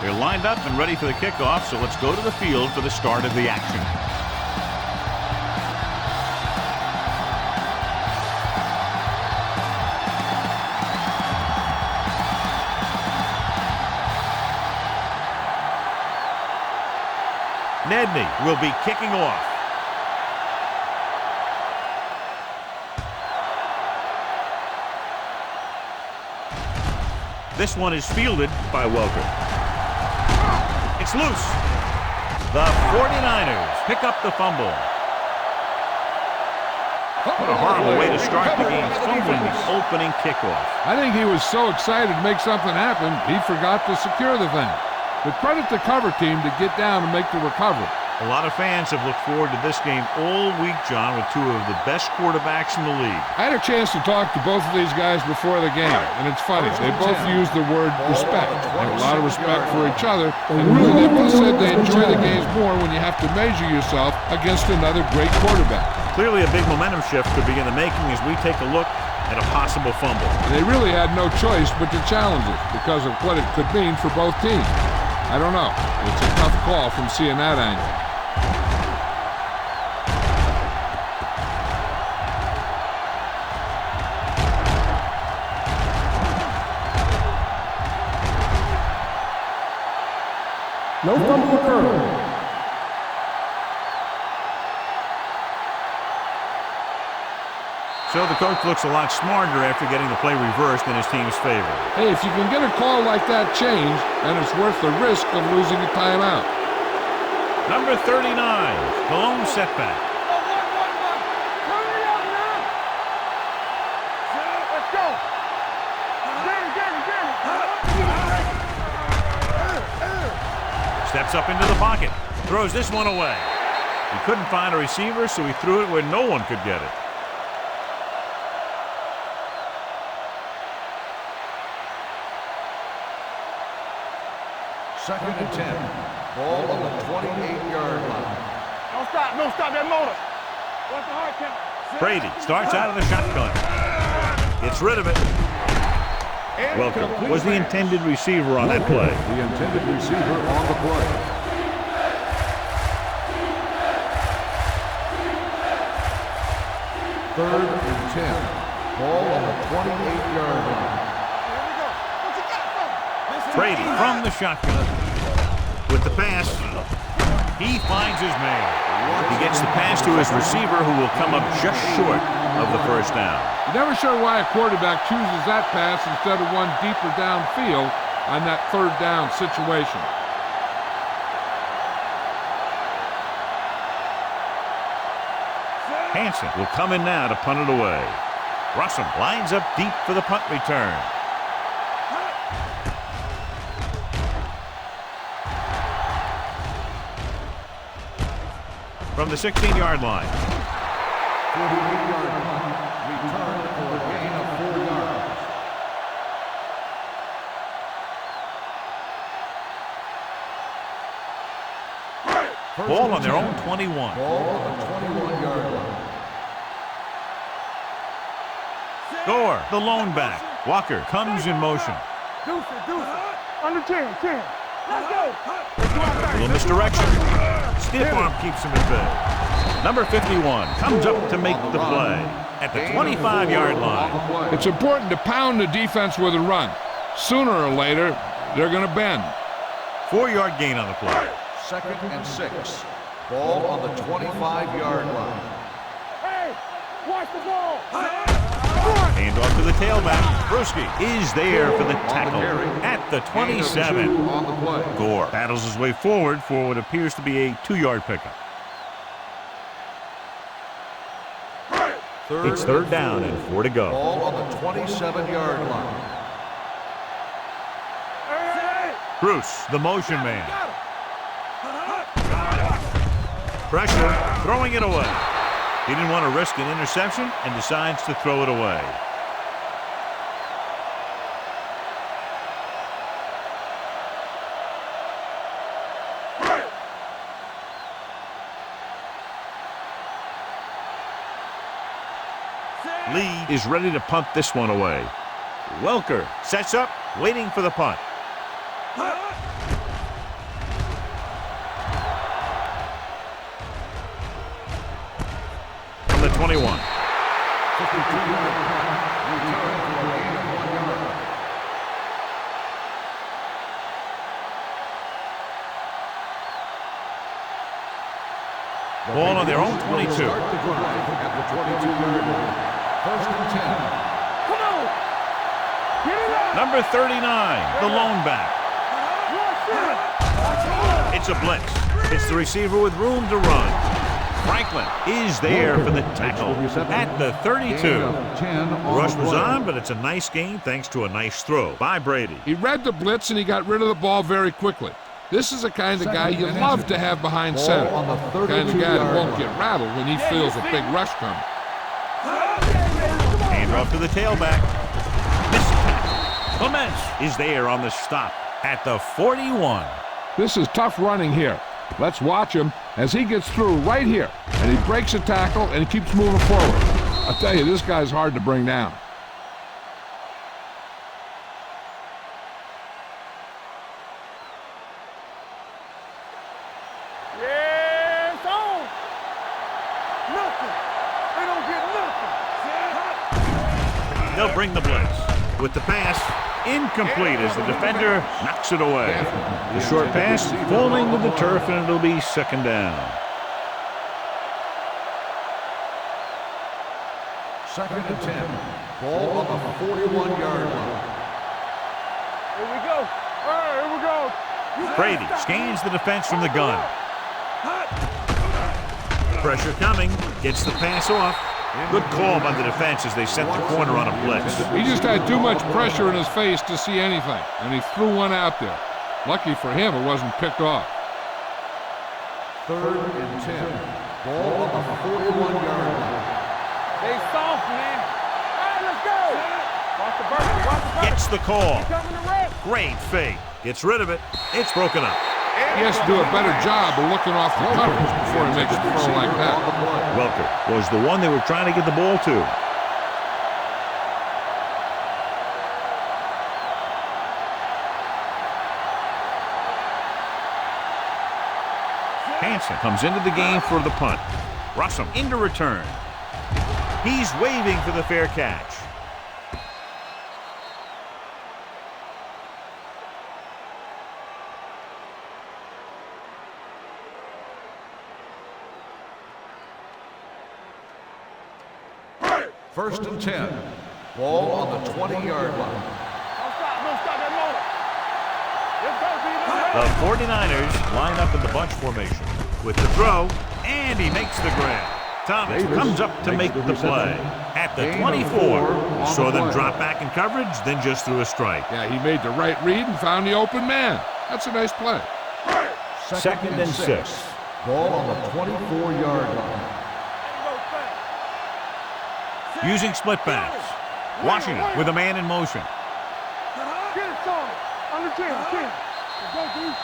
They're lined up and ready for the kickoff, so let's go to the field for the start of the action. Nedney will be kicking off. This one is fielded by Welker. It's loose. The 49ers pick up the fumble. What a horrible way to start the game, fumbling the opening kickoff. I think he was so excited to make something happen, he forgot to secure the thing. But credit the cover team to get down and make the recovery. A lot of fans have looked forward to this game all week, John, with two of the best quarterbacks in the league. I had a chance to talk to both of these guys before the game, and it's funny. They both used the word respect. They have a lot of respect for each other, and really they both said they enjoy the games more when you have to measure yourself against another great quarterback. Clearly a big momentum shift could be in the making as we take a look at a possible fumble. And they really had no choice but to challenge it because of what it could mean for both teams. I don't know. It's a tough call from seeing that angle. No fumble occurred. So the coach looks a lot smarter after getting the play reversed in his team's favor. Hey, if you can get a call like that changed, then it's worth the risk of losing a timeout. Number 39, the lone setback. Let's go. Steps up into the pocket, throws this one away. He couldn't find a receiver, so he threw it where no one could get it. Second and 10. Ball on the 28-yard line. Don't stop that motor. What's the hard count? Brady starts out of the shotgun. Gets rid of it. Welker was the intended receiver on that play. The intended receiver on the play. Third and 10. Ball on the 28-yard line. Brady from the shotgun. With the pass, he finds his man. He gets the pass to his receiver, who will come up just short of the first down. You're never sure why a quarterback chooses that pass instead of one deeper downfield on that third down situation. Hansen will come in now to punt it away. Russell lines up deep for the punt return. From the 16-yard line. 48-yard line. Return for a gain of 4 yards. Ball on their own 21. Ball on the 21-yard line. Gore, the lone back. Walker comes in motion. Deuce it. Under 10. Let's go. A little misdirection. Stiff arm keeps him at bay. Number 51 comes up to make the play at the 25-yard line. It's important to pound the defense with a run. Sooner or later, they're going to bend. 4-yard gain on the play. Second and 6. Ball on the 25-yard line. Hey, watch the ball. Hand off to the tailback. Bruschi is there for the tackle at the 27. On the play. Gore battles his way forward for what appears to be a 2-yard pickup. It's third down and 4 to go. Ball on the 27-yard line. Bruce, the motion man. Pressure, throwing it away. He didn't want to risk an interception and decides to throw it away. Lee is ready to punt this one away. Welker sets up, waiting for the punt. 21. 52-yard punt. Return for a gain of 1 yard. Ball on their own 22. Start the drive at the 22-yard line. First and 10. Come on. Get it up. Number 39, the lone back. It's a blitz. It's the receiver with room to run. Franklin is there for the tackle at the 32. The rush was on, but it's a nice gain thanks to a nice throw by Brady. He read the blitz and he got rid of the ball very quickly. This is the kind of guy you love to have behind center. The kind of guy that won't get rattled when he feels a big rush coming. Hand off to the tailback. Missed tackle. Clements is there on the stop at the 41. This is tough running here. Let's watch him as he gets through right here. And he breaks a tackle and he keeps moving forward. I'll tell you, this guy's hard to bring down. Yeah, it's on. Nothing. They don't get nothing. They'll bring the blitz. With the pass, incomplete as the defender knocks it away. The short pass falling to the turf, and it'll be second down. Second and 10. Ball on the 41-yard line. Here we go. All right, here we go. Brady scans the defense from the gun. Pressure coming, gets the pass off. Good call by the defense as they set the corner on a blitz. He just had too much pressure in his face to see anything, and he threw one out there. Lucky for him, it wasn't picked off. Third and 10. Ball on the 41-yard line. They soft, man. All right, let's go. Watch the burger. Watch the burger. Gets the call. He coming to rest. Great fake. Gets rid of it. It's broken up. He has to do a better job of looking off the coverage before he makes a throw like that. Welker was the one they were trying to get the ball to. Hansen comes into the game for the punt. Russell into return. He's waving for the fair catch. First and 10. Ball on the 20-yard line. Don't stop that motor. Let's go, The 49ers line up in the bunch formation with the throw, and he makes the grab. Thomas comes up to make the play. At the 24, we saw them drop back in coverage, then just threw a strike. Yeah, he made the right read and found the open man. That's a nice play. Second and 6. Ball on the 24-yard line. Using split backs. Washington with a man in motion. Get it, son. On the chin. Let's go, dude.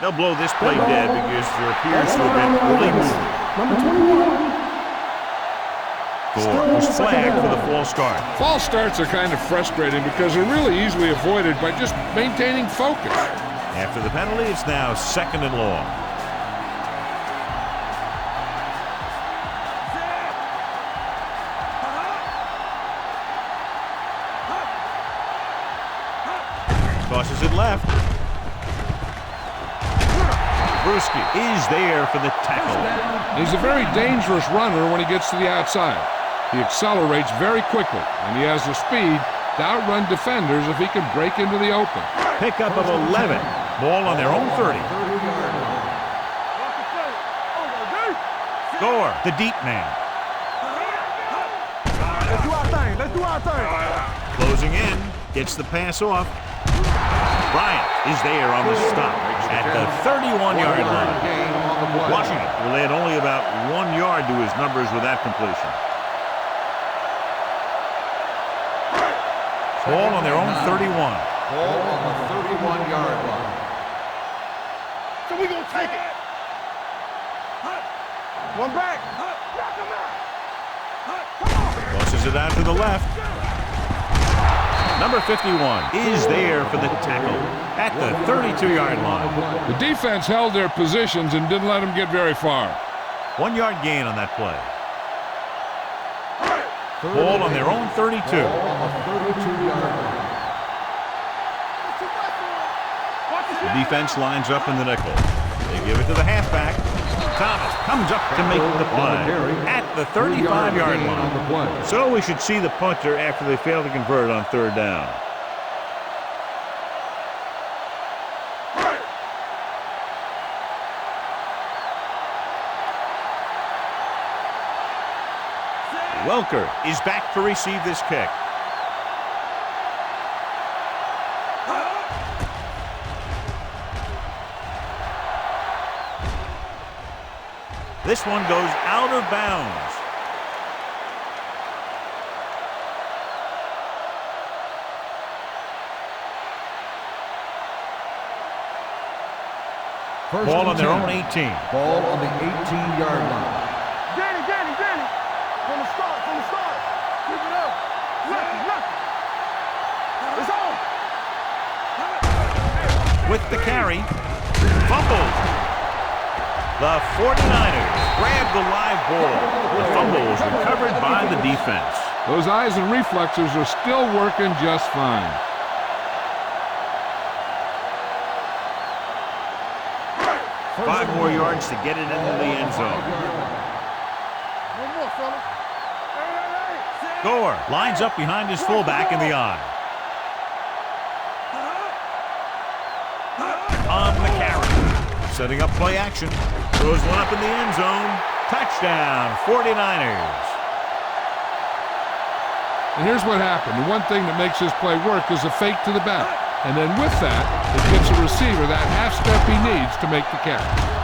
They'll blow this play dead because there appears to have been early movement. Number 21. Gore was flagged for the false start. False starts are kind of frustrating because they're really easily avoided by just maintaining focus. After the penalty, it's now second and long. Tosses it left. Brewski is there for the tackle. He's a very dangerous runner when he gets to the outside. He accelerates very quickly, and he has the speed to outrun defenders if he can break into the open. Pickup of 11. Ball on their own 30. Gore, the deep man. Let's do our thing. Let's do our thing. Closing in. Gets the pass off. Bryant is there on the stop at the 31-yard line. Washington will add only about 1 yard to his numbers with that completion. Ball on their own 31. Ball on the 31-yard line. So we gonna take it. One back. Knock him out. Tosses it out to the left. Number 51 is there for the tackle at the 32-yard line. The defense held their positions and didn't let them get very far. 1 yard gain on that play. Ball on their own 32. Ball on the 32-yard line. The defense lines up in the nickel. They give it to the halfback. Thomas comes up to make the play at the 35-yard line. So we should see the punter after they fail to convert on third down. Welker is back to receive this kick. This one goes out of bounds. Ball on their own 18. Ball on the 18-yard line. Danny. From the start. Keep it up. Look. It's on. With the carry. Fumbled. The 49ers grab the live ball. The fumble is recovered by the defense. Those eyes and reflexes are still working just fine. Five more yards to get it into the end zone. One more, fella. Hey. Gore lines up behind his fullback in the eye. On the carry. Setting up play action. Throws one up in the end zone. Touchdown, 49ers. And here's what happened. The one thing that makes this play work is a fake to the back. And then with that, it gets a receiver that half step he needs to make the catch.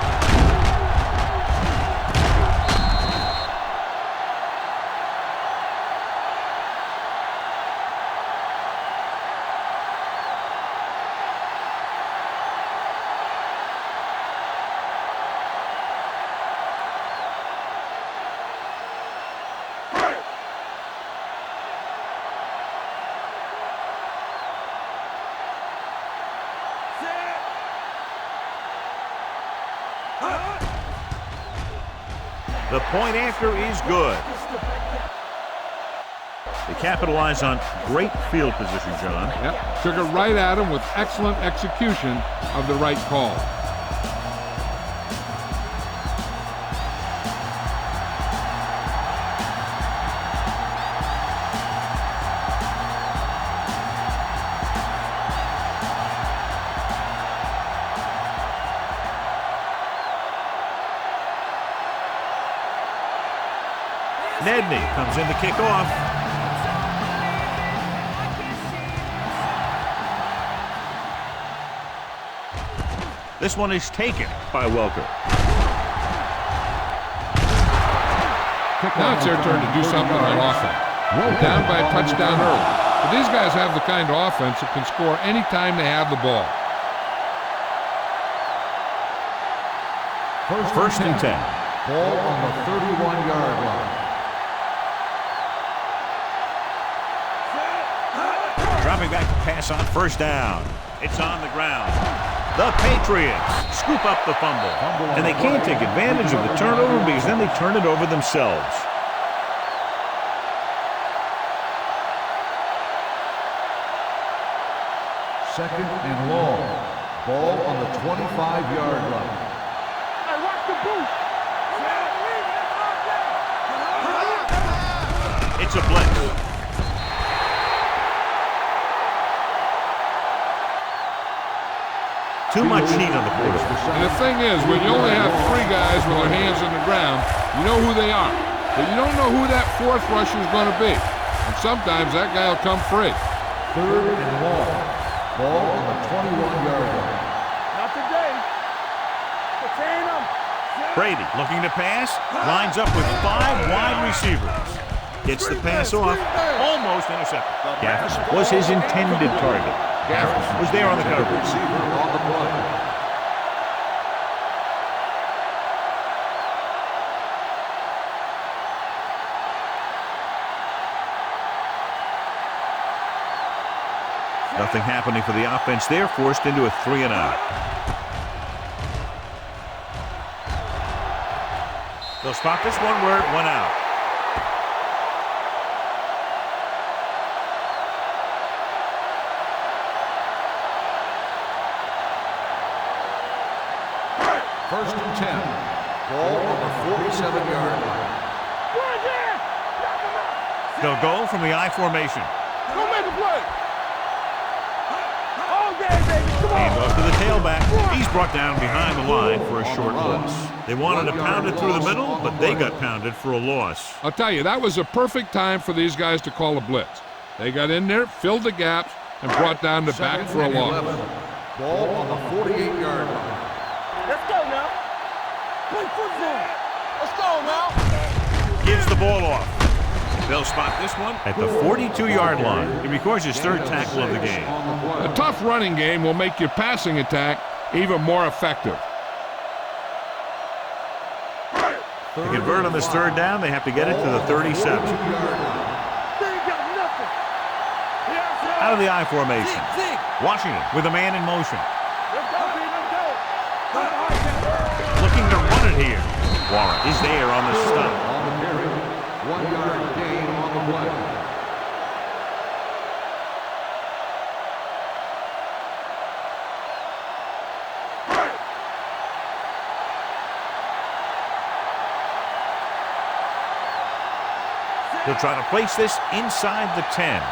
The point after is good. They capitalize on great field position, John. Yep, took it right at him with excellent execution of the right call. Nedney comes in to kick off. This one is taken by Welker. Now it's their turn to do something on offense. Down by a touchdown early. But these guys have the kind of offense that can score anytime they have the ball. First and 10. Ball on the 31-yard line. Dropping back to pass on first down. It's on the ground. The Patriots scoop up the fumble. And they can't take advantage of the turnover because then they turn it over themselves. Second and long. Ball on the 25-yard line. Hey, watch the boot. It's a blitz. Too much heat on the quarterback. And the thing is, when you only have three guys with their hands on the ground, you know who they are. But you don't know who that fourth rusher is going to be. And sometimes that guy will come free. Third and long. Ball on the 21-yard line. Not today. Contain him. Brady looking to pass. Lines up with 5 wide receivers. Gets the pass off. Almost intercepted. Gaffis was his intended target. Gaffis was there on the coverage. Receiver on the play. Nothing happening for the offense there, forced into a 3-and-out. They'll spot this one where it went out. First and 10. Ball on the 47-yard line. They'll go from the I formation. Go make a play. All day, baby. Come on. Hand off to the tailback. He's brought down behind the line for a short loss. They wanted to pound it through the middle, but they got pounded for a loss. I'll tell you, that was a perfect time for these guys to call a blitz. They got in there, filled the gaps, and brought down the back for a loss. Ball on the 48-yard line. Let's go now. Play football. Let's go now. Gives the ball off. They'll spot this one at the 42-yard line. It records his third tackle of the game. A tough running game will make your passing attack even more effective. To convert on this third down, they have to get it to the 37. Out of the I formation. Washington with a man in motion. Looking to run it here. Warren is there on the stop. 1-yard gain on the play. He'll try to place this inside the 10.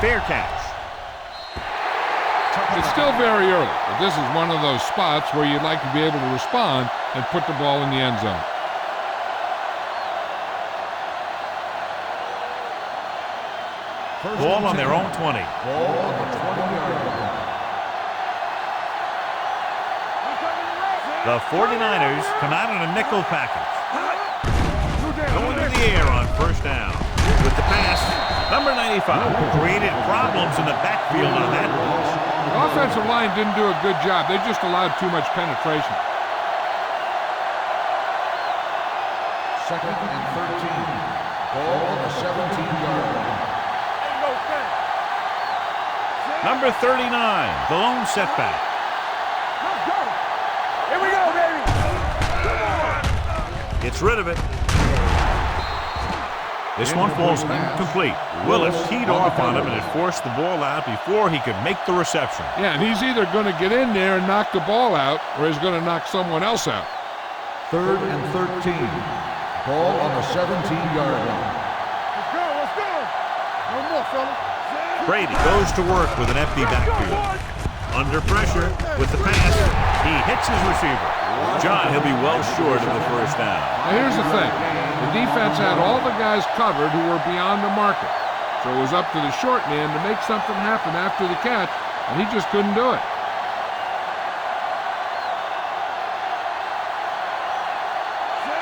Fair catch. It's still very early, but this is one of those spots where you'd like to be able to respond and put the ball in the end zone. Ball on their own 20. Ball on the 20-yard line. The 49ers come out in a nickel package. Going to the air on first down. With the pass, number 95 created problems in the backfield on that pass. The offensive line didn't do a good job. They just allowed too much penetration. Second and 13. Ball on the 17-yard line. Number 39, the lone setback. Let's go. Here we go, baby. Gets rid of it. This one falls incomplete. Willis teed off on him and it forced the ball out before he could make the reception. Yeah, and he's either going to get in there and knock the ball out, or he's going to knock someone else out. Third and 13. Ball on the 17-yard line. Let's go. Let's go. No more, fella. Brady goes to work with an empty backfield. Under pressure with the pass, he hits his receiver. John, he'll be well short of the first down. Now here's the thing. The defense had all the guys covered who were beyond the marker. So it was up to the short man to make something happen after the catch, and he just couldn't do it.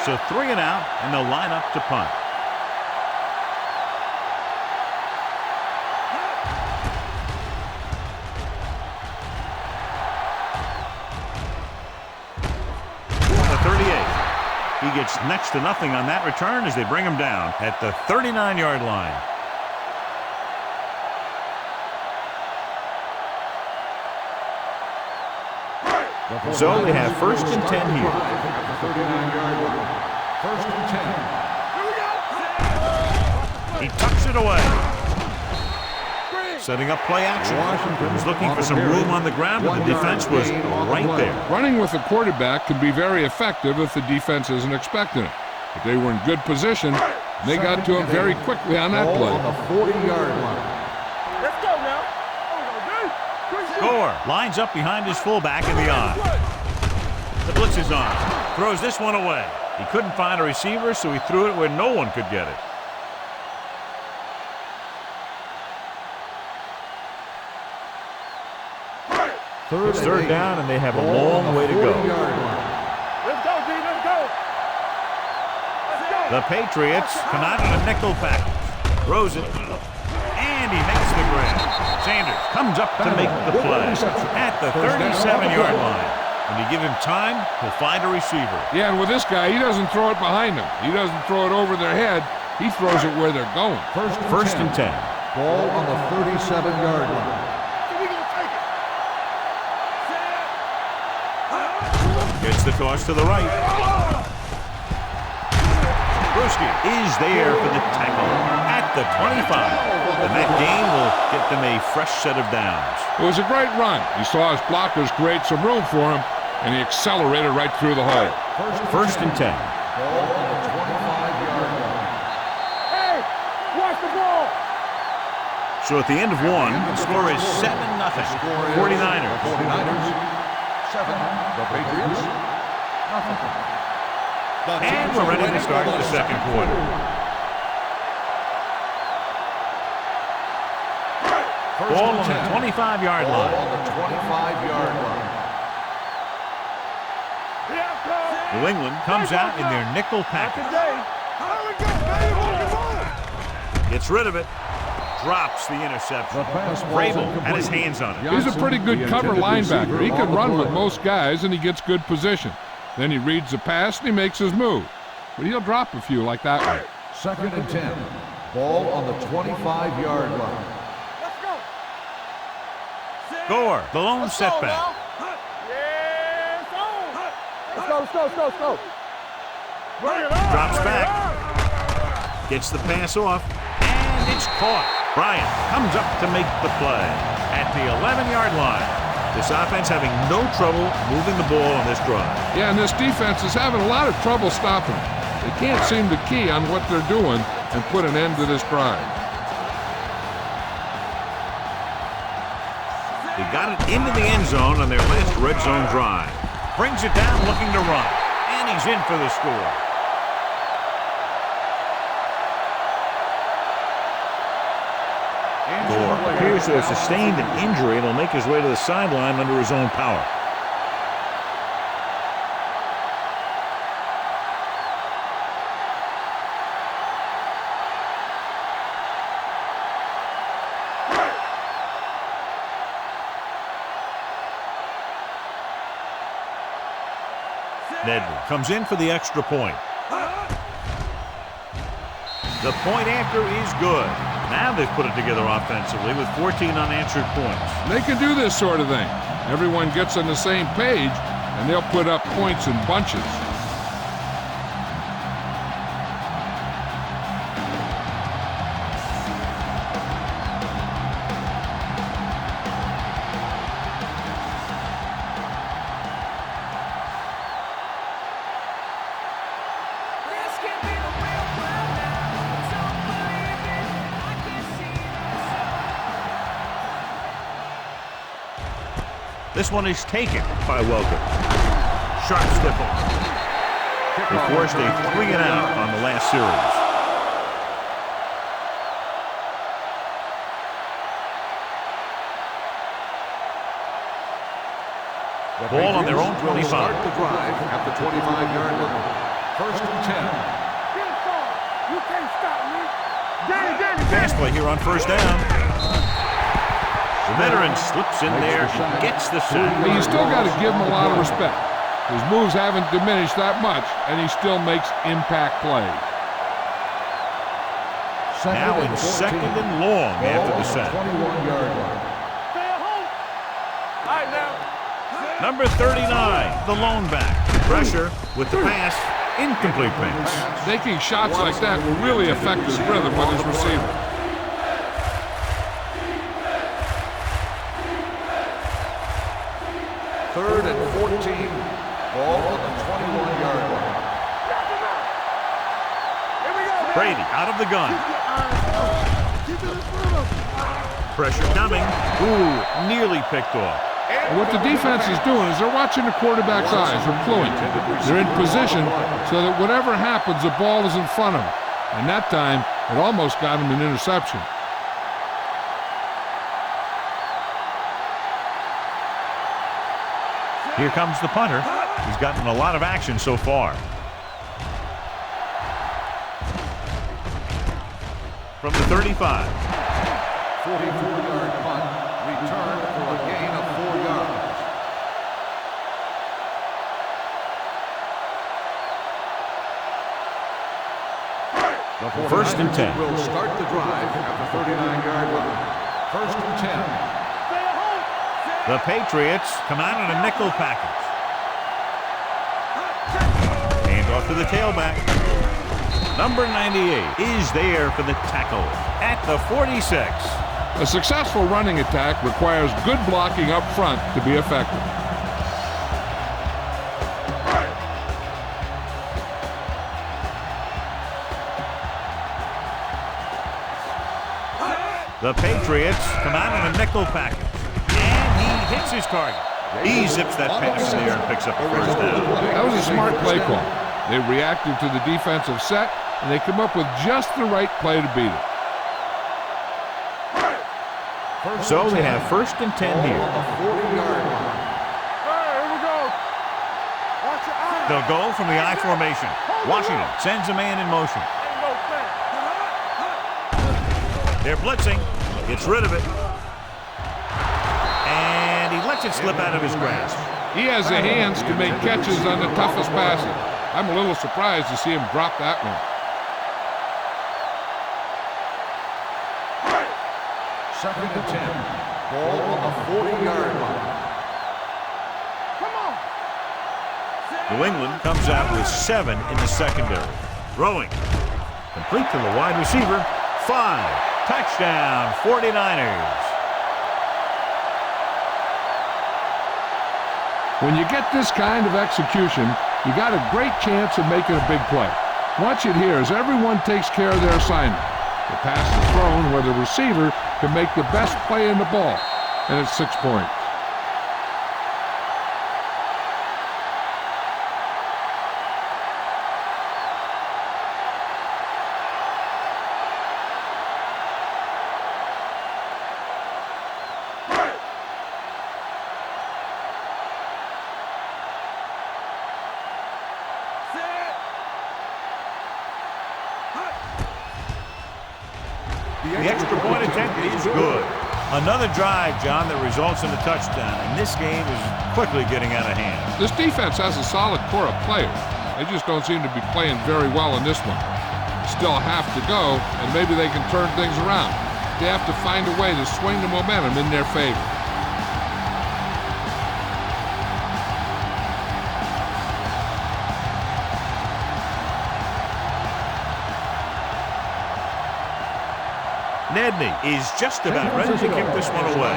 So 3 and out, and they'll line up to punt. He gets next to nothing on that return as they bring him down at the 39-yard line. So they have first and 10 here. First and 10. He tucks it away. Setting up play action. Washington was looking for some room on the ground, but the defense was right there. Running with the quarterback can be very effective if the defense isn't expecting it. But they were in good position. They got to him very quickly on that play. On the 40-yard line. Let's go now. Gore lines up behind his fullback in the I. The blitz is on. Throws this one away. He couldn't find a receiver, so he threw it where no one could get it. It's third down, and they have a long way to go. Let's go, D. Let's go. Let's go. The Patriots come out in a nickel package. Throws it. And he makes the grab. Sanders comes up to make the play at the 37-yard line. When you give him time, he'll find a receiver. Yeah, and with this guy, he doesn't throw it behind them. He doesn't throw it over their head. He throws it where they're going. First and 10. Ball on the 37-yard line. Gets the toss to the right. Brewski is there for the tackle at the 25. And that gain will get them a fresh set of downs. It was a great run. He saw his blockers create some room for him, and he accelerated right through the hole. First and 10. Ball on the 25-yard line. Hey, watch the ball. So at the end of one, the score is 7-0. 49ers. 7. The Patriots. Nothing. And we're ready to start the second quarter. Ball on the 25-yard line. Ball on the 25-yard line. New England comes out in their nickel package. Gets rid of it. Drops the interception. Vrabel had his hands on it. He's a pretty good cover linebacker. He can run with most guys, and he gets good position. Then he reads the pass, and he makes his move. But he'll drop a few like that one. Second and 10. Ball on the 25-yard line. Gore, the lone setback. Let's go. Drops back. Gets the pass off. And it's caught. Bryant comes up to make the play at the 11-yard line. This offense having no trouble moving the ball on this drive. Yeah, and this defense is having a lot of trouble stopping him. They can't seem to key on what they're doing and put an end to this drive. They got it into the end zone on their last red zone drive. Brings it down looking to run. And he's in for the score. Gore appears to have sustained an injury and will make his way to the sideline under his own power. Nedley comes in for the extra point. The point after is good. Now they've put it together offensively with 14 unanswered points. They can do this sort of thing. Everyone gets on the same page, and they'll put up points in bunches. This one is taken by Welker. Sharp stiff arm. They forced a 3-and-out on the last series. Ball on their own 25. Start the drive at the 25-yard line. First and 10. You can't stop me. Danny. Pass play here on first down. The veteran slips in there, gets the sack. But you still got to give him a lot of respect. His moves haven't diminished that much, and he still makes impact plays. Now in second and long after the sack. 21-yard line. Number 39, the lone back. Pressure with the pass. Incomplete pass. Making shots like that will really affect his rhythm with his receiver. Third and 14. Ball on the 21-yard line. Brady out of the gun. Pressure coming. Ooh, nearly picked off. And what the defense is doing is they're watching the quarterback's eyes. They're fluent. They're in position so that whatever happens, the ball is in front of them. And that time, it almost got him an interception. Here comes the punter. He's gotten a lot of action so far. From the 35. 44-yard punt. Return for a gain of 4 yards. First and 10. Will start the drive at the 39-yard line. First and 10. The Patriots come out in a nickel package. Hand off to the tailback. Number 98 is there for the tackle at the 46. A successful running attack requires good blocking up front to be effective. The Patriots come out in a nickel package, and he hits his target. He zips that pass in there and picks up the first down. That was a smart play call. They reacted to the defensive set, and they come up with just the right play to beat it. So they have 1st and 10 here. Here we go. Watch your eyes. They'll go from the I formation. Washington sends a man in motion. Ain't no thing. They're blitzing. Gets rid of it. And he lets it slip out of his grasp. He has the hands to make catches on the toughest passes. I'm a little surprised to see him drop that one. Second and 10. Ball on the 40-yard line. Come on. New England comes out with 7 in the secondary. Throwing. Complete to the wide receiver. 5. Touchdown, 49ers. When you get this kind of execution, you got a great chance of making a big play. Watch it here as everyone takes care of their assignment. The pass is thrown where the receiver can make the best play in the ball, and it's 6 points. The extra point attempt is good. Another drive, John, that results in a touchdown, and this game is quickly getting out of hand. This defense has a solid core of players. They just don't seem to be playing very well in this one. Still have to go, and maybe they can turn things around. They have to find a way to swing the momentum in their favor. Nedney is just about ready to kick this one away.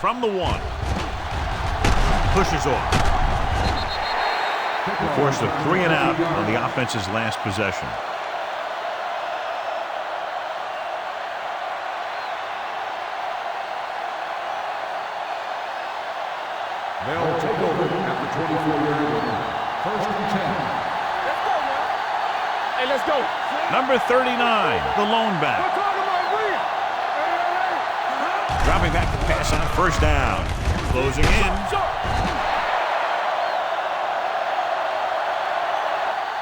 From the 1. Pushes off. Forced a 3 and out on the offense's last possession. They'll take over at the 24-yard line. 1st and 10. Let's go, man. Hey, let's go. Number 39, the lone back. We're talking about win. Hey. Dropping back to pass on 1st down. Closing in.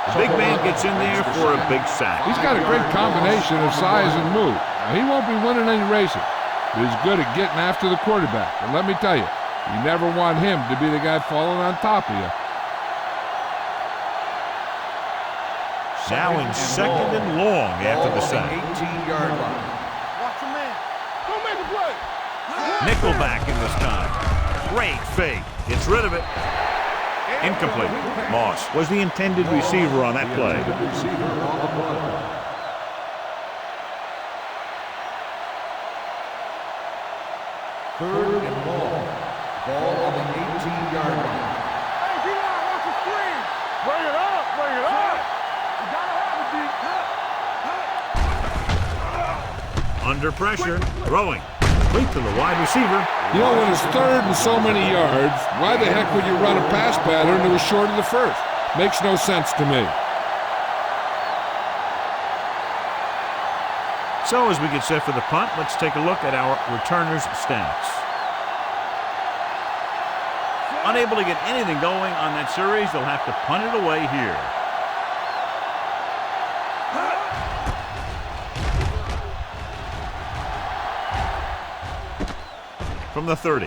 The big man gets in there for a big sack. He's got a great combination of size and move. Now, he won't be winning any races, but he's good at getting after the quarterback. And let me tell you, you never want him to be the guy falling on top of you. Now in 2nd and long after the sack. 18-yard line. Watch your man. Go make a play. Nickelback in this time. Great fake. Gets rid of it. Incomplete. Moss was the intended receiver on that play. Receiver on the play. Third and long. Ball on the 18-yard line. Hey, D-line, watch the screen. Bring it up. Bring it up. You gotta have it, D. Under pressure. Throwing. Complete to the wide receiver. You know, when it's 3rd and so many yards, why the heck would you run a pass pattern that was short of the 1st? Makes no sense to me. So as we get set for the punt, let's take a look at our returners' stats. Unable to get anything going on that series, they'll have to punt it away here. From the 30.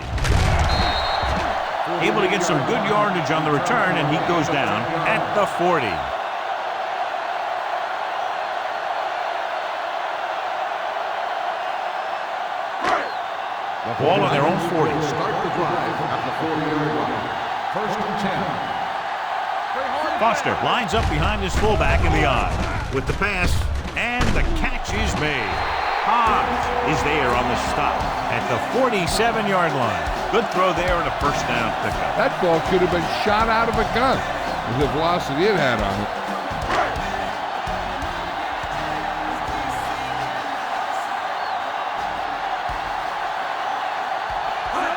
Able to get some good yardage on the return, and he goes down at the 40. The Ball on their own 40. Start the drive at the 40-yard line. First and 10. Foster lines up behind his fullback in the I with the pass, and the catch is made. Hobbs is there on the stop at the 47-yard line. Good throw there and a first down pickup. That ball could have been shot out of a gun with the velocity it had on it.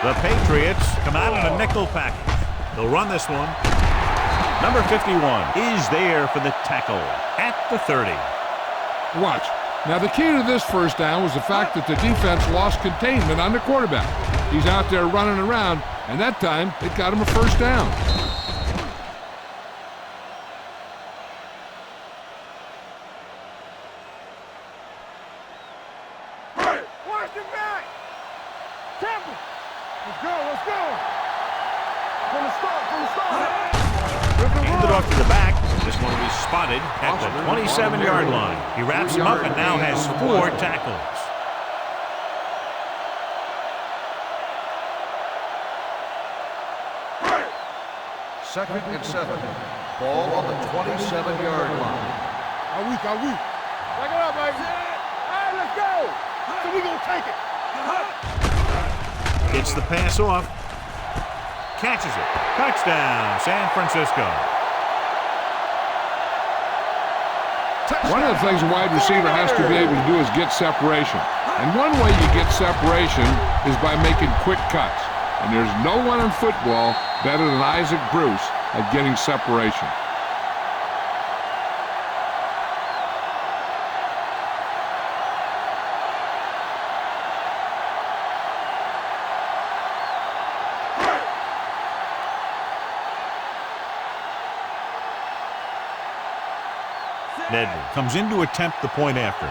The Patriots come out in a nickel package. They'll run this one. Number 51 is there for the tackle at the 30. Watch. Now, the key to this first down was the fact that the defense lost containment on the quarterback. He's out there running around, and that time it got him a first down. Watch the back. Temple. Let's go. Let's go. From the start. Handed off to the back. This one will be spotted at the 27-yard line. He wraps him up and now has 4 tackles. Second and 7. Ball on the 27-yard line. Are we? Back it up, baby. All right, let's go. So we gonna take it. Gets the pass off. Catches it. Touchdown, San Francisco. One of the things a wide receiver has to be able to do is get separation. And one way you get separation is by making quick cuts. And there's no one in football better than Isaac Bruce at getting separation. Nedley comes in to attempt the point after.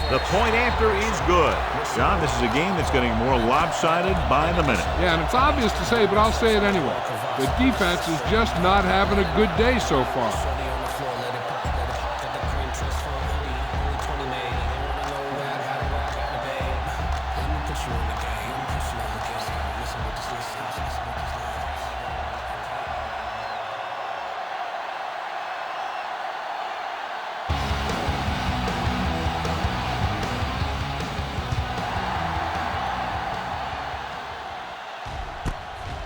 The point after is good. John, this is a game that's getting more lopsided by the minute. Yeah, and it's obvious to say, but I'll say it anyway. The defense is just not having a good day so far.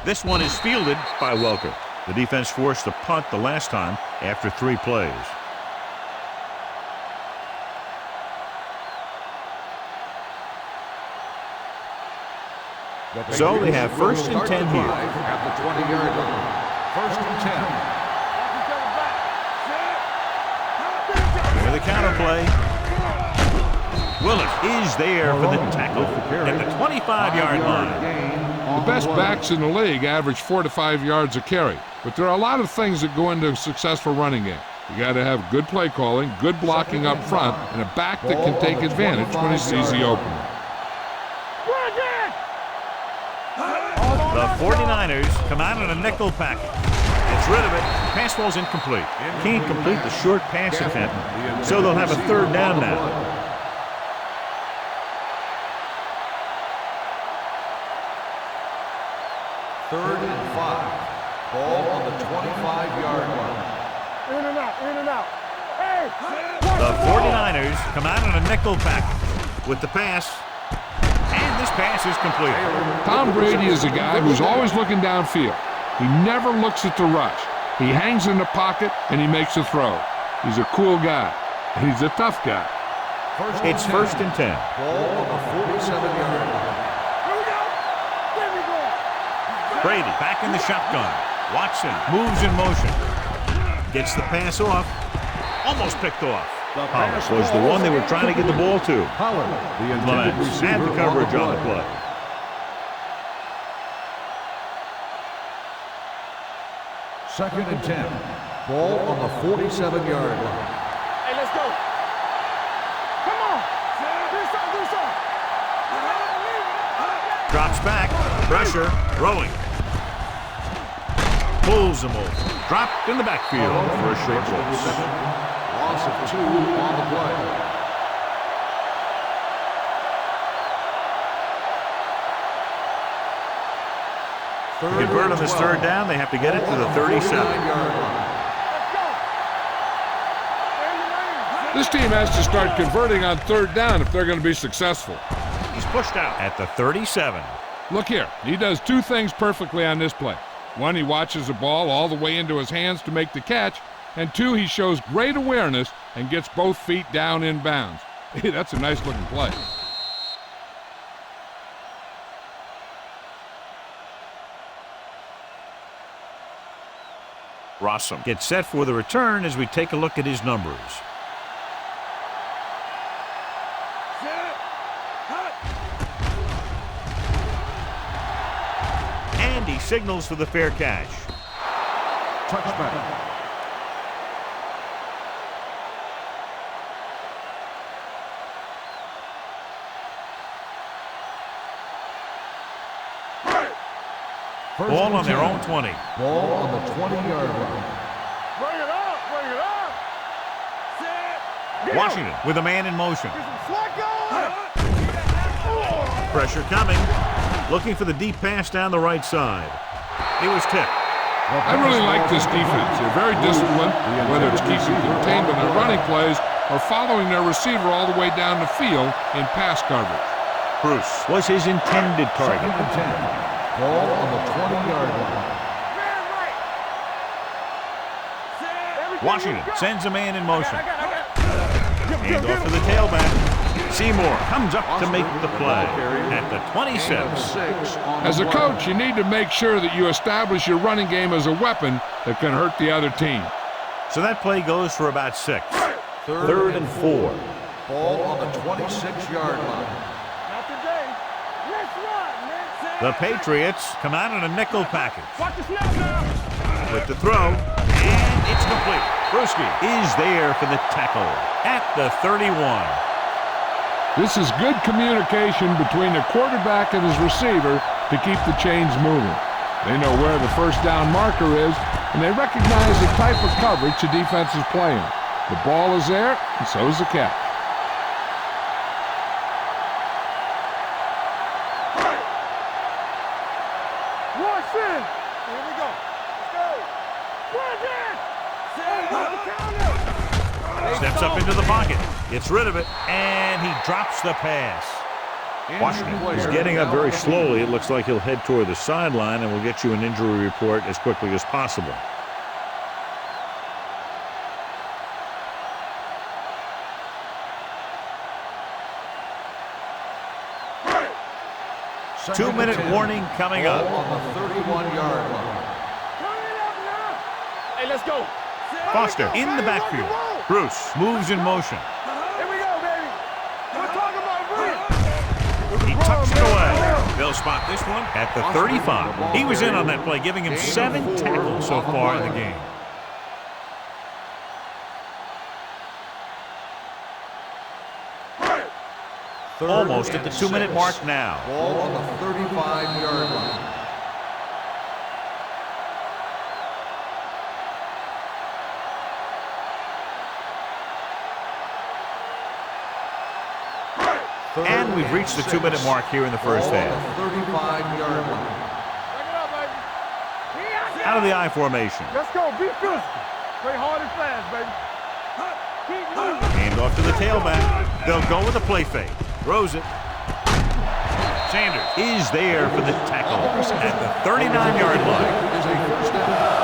This one is fielded by Welker. The defense forced to punt the last time after 3 plays. So they have first and 10 here. At the 20-yard line. First and 10. With the counter play. Willis is there for the tackle at the 25-yard line. The best backs in the league average 4 to 5 yards a carry. But there are a lot of things that go into a successful running game. You got to have good play calling, good blocking up front, and a back that can take advantage when he sees the opening. The 49ers come out in a nickel package. Gets rid of it. Pass ball's incomplete. Can't complete the short pass attempt, so they'll have a 3rd down now. Third and 5. Ball on the 25-yard line. In and out. Hey! The 49ers come out in a nickel package with the pass, and this pass is complete. Tom Brady is a guy who's always looking downfield. He never looks at the rush. He hangs in the pocket, and he makes a throw. He's a cool guy, and he's a tough guy. It's first and 10. Ball on the 47-yard line. Brady back in the shotgun. Watson moves in motion. Gets the pass off. Almost picked off. Pollard was the one they were trying to get the ball to. Clements had the coverage on the play. Second and 10. Ball on the 47-yard line. Hey, let's go. Come on. Do something. Drops back. Pressure. Throwing. Pulls him over. Dropped in the backfield for a short loss. Loss of 2 on the play. To convert on this third down, they have to get it to the 37. This team has to start converting on third down if they're going to be successful. He's pushed out at the 37. Look here. He does two things perfectly on this play. One, he watches the ball all the way into his hands to make the catch. And two, he shows great awareness and gets both feet down in bounds. Hey, that's a nice-looking play. Rossum gets set for the return as we take a look at his numbers. And he signals for the fair catch. Touchback. Ball on their own 20. Ball on the 20-yard line. Bring it up, bring it up. Set. Washington with a man in motion. Get some slack going. Pressure coming. Looking for the deep pass down the right side. He was tipped. I really like this defense. They're very disciplined, whether it's keeping contained on their running plays or following their receiver all the way down the field in pass coverage. Bruce was his intended target. 2nd and 10. Ball on the 20-yard line. Washington sends a man in motion. Hand off to the tailback. Seymour comes up to make the play at the 26. As a coach, you need to make sure that you establish your running game as a weapon that can hurt the other team. So that play goes for about 6. Third and 4. Ball on the 26-yard line. Not today. Let's run, man. The Patriots come out in a nickel package. Watch the snap now. With the throw, and it's complete. Brewski is there for the tackle at the 31. This is good communication between the quarterback and his receiver to keep the chains moving. They know where the first down marker is, and they recognize the type of coverage the defense is playing. The ball is there, and so is the catch. Watch in. Here we go. Let's go. Run in. Steps up into the pocket, gets rid of it, and he drops the pass. Washington is getting up very slowly. It looks like he'll head toward the sideline, and we'll get you an injury report as quickly as possible. Two-minute warning coming up. Ball on the 31-yard line. Hey, let's go. Foster in the backfield. Bruce moves in motion. Here we go, baby. We're talking about Bruce. He tucks it away. They'll spot this one at the 35. He was in on that play, giving him 7 tackles so far in the game. Almost at the 2-minute mark now. Ball on the 35-yard line. And we've reached the 2-minute mark here in the first half. 35-yard line. Bring it up, baby. Out of the I formation. Let's go. Be physical. Play hard and fast, baby. Keep moving. Hand off to the tailback. They'll go with a play fake. Throws it. Sanders is there for the tackle at the 39-yard line. Is a first down.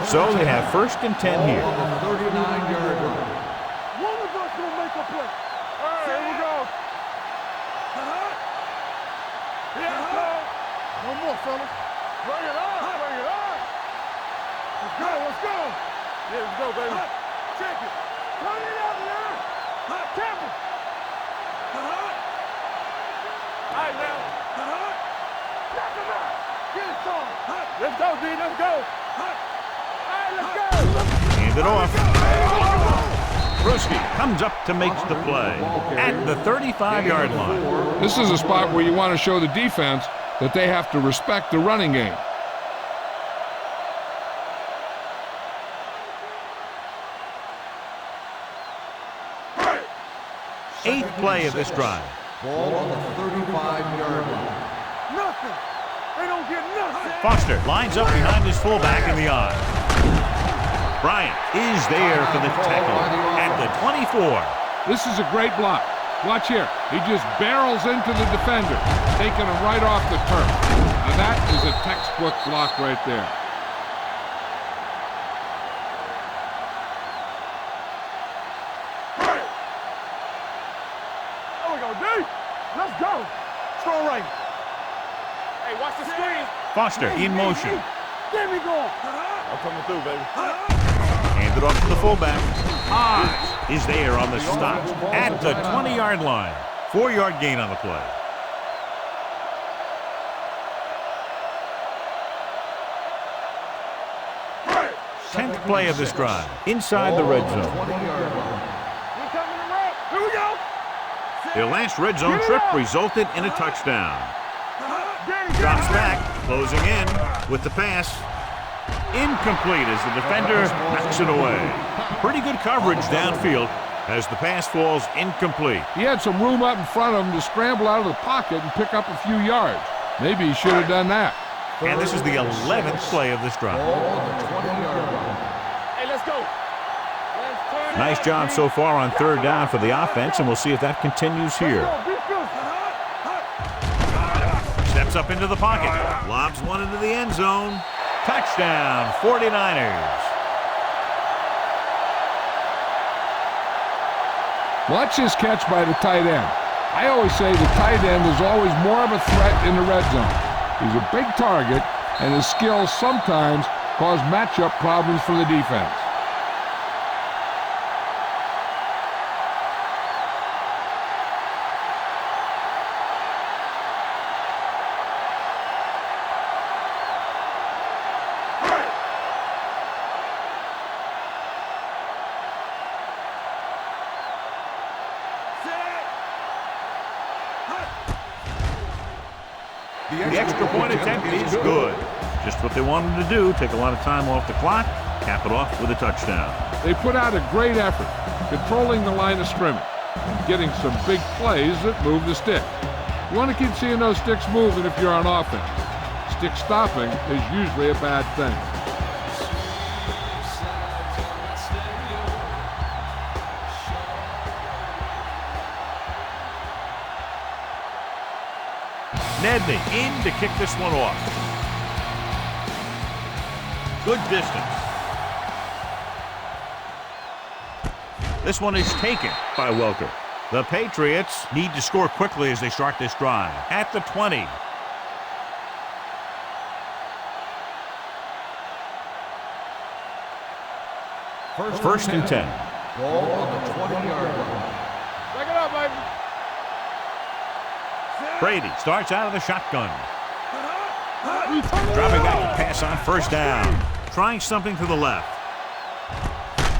So they have 1st and 10 here. On the 39-yard line. One of us will make a play. All right, here we go. Let's go. One more, fellas. Bring it on, bring it on. Let's go, let's go. Yeah, let's go, baby. Check it. Turn it up now. Temple. All right, now. Knock him out. Get it started. Let's go, D. Let's go. Hand it off. Brewski comes up to make the play at the 35-yard line. This is a spot where you want to show the defense that they have to respect the running game. 8th play of this drive. Ball on the 35-yard line. Nothing. They don't get nothing. Foster lines up behind his fullback in the I. Bryant is there for the tackle at the 24. This is a great block. Watch here. He just barrels into the defender, taking him right off the turf. Now that is a textbook block right there. There we go, D. Let's go. Strong right. Hey, watch the screen. Foster in motion. Get me going. I'm coming through, baby. Handed off to the fullback. Oz is there on the stop at the 20-yard line. 4-yard gain on the play. Tenth play of this drive. Inside the red zone. 20-yard line. Here we go. Their last red zone trip resulted in a touchdown. Drops back, closing in with the pass. Incomplete as the defender knocks it away. Pretty good coverage downfield as the pass falls incomplete. He had some room up in front of him to scramble out of the pocket and pick up a few yards. Maybe he should have done that. And this is the 11th play of this drive. Ball on the 20-yard line. Hey, let's go. Nice job so far on third down for the offense, and we'll see if that continues here. Steps up into the pocket, lobs one into the end zone. Touchdown, 49ers. Watch this catch by the tight end. I always say the tight end is always more of a threat in the red zone. He's a big target, and his skills sometimes cause matchup problems for the defense. The extra point attempt is good. Just what they wanted to do, take a lot of time off the clock, cap it off with a touchdown. They put out a great effort, controlling the line of scrimmage, and getting some big plays that move the stick. You want to keep seeing those sticks moving if you're on offense. Stick stopping is usually a bad thing. Nedney in to kick this one off. Good distance. This one is taken by Welker. The Patriots need to score quickly as they start this drive. At the 20. First and 10. Ball on the 20-yard line. Back it up, baby. Brady starts out of the shotgun. Dropping back to pass on first down. Trying something to the left.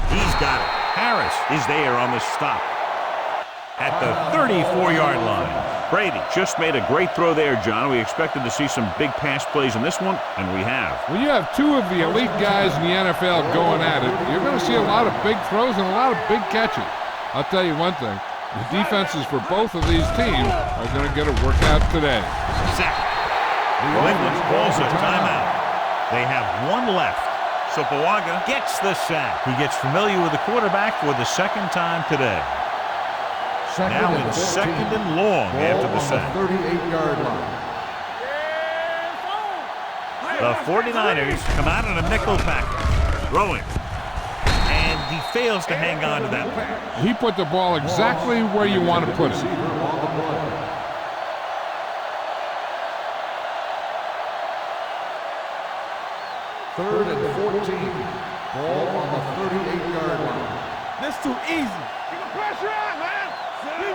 He's got it. Harris is there on the stop at the 34-yard line. Brady just made a great throw there, John. We expected to see some big pass plays in this one, and we have. When you have two of the elite guys in the NFL going at it, you're going to see a lot of big throws and a lot of big catches. I'll tell you one thing. The defenses for both of these teams are going to get a workout today. Sack. New England calls a timeout. They have one left. So Pawaga gets the sack. He gets familiar with the quarterback for the second time today. Now in second and long after the sack. 38-yard line. The 49ers come out in a nickel package. Throwing. And he fails to hang on to that pass. He put the ball exactly where you want to put it. Third and 14. Ball on the 38-yard line. This too easy. Keep the pressure on, man.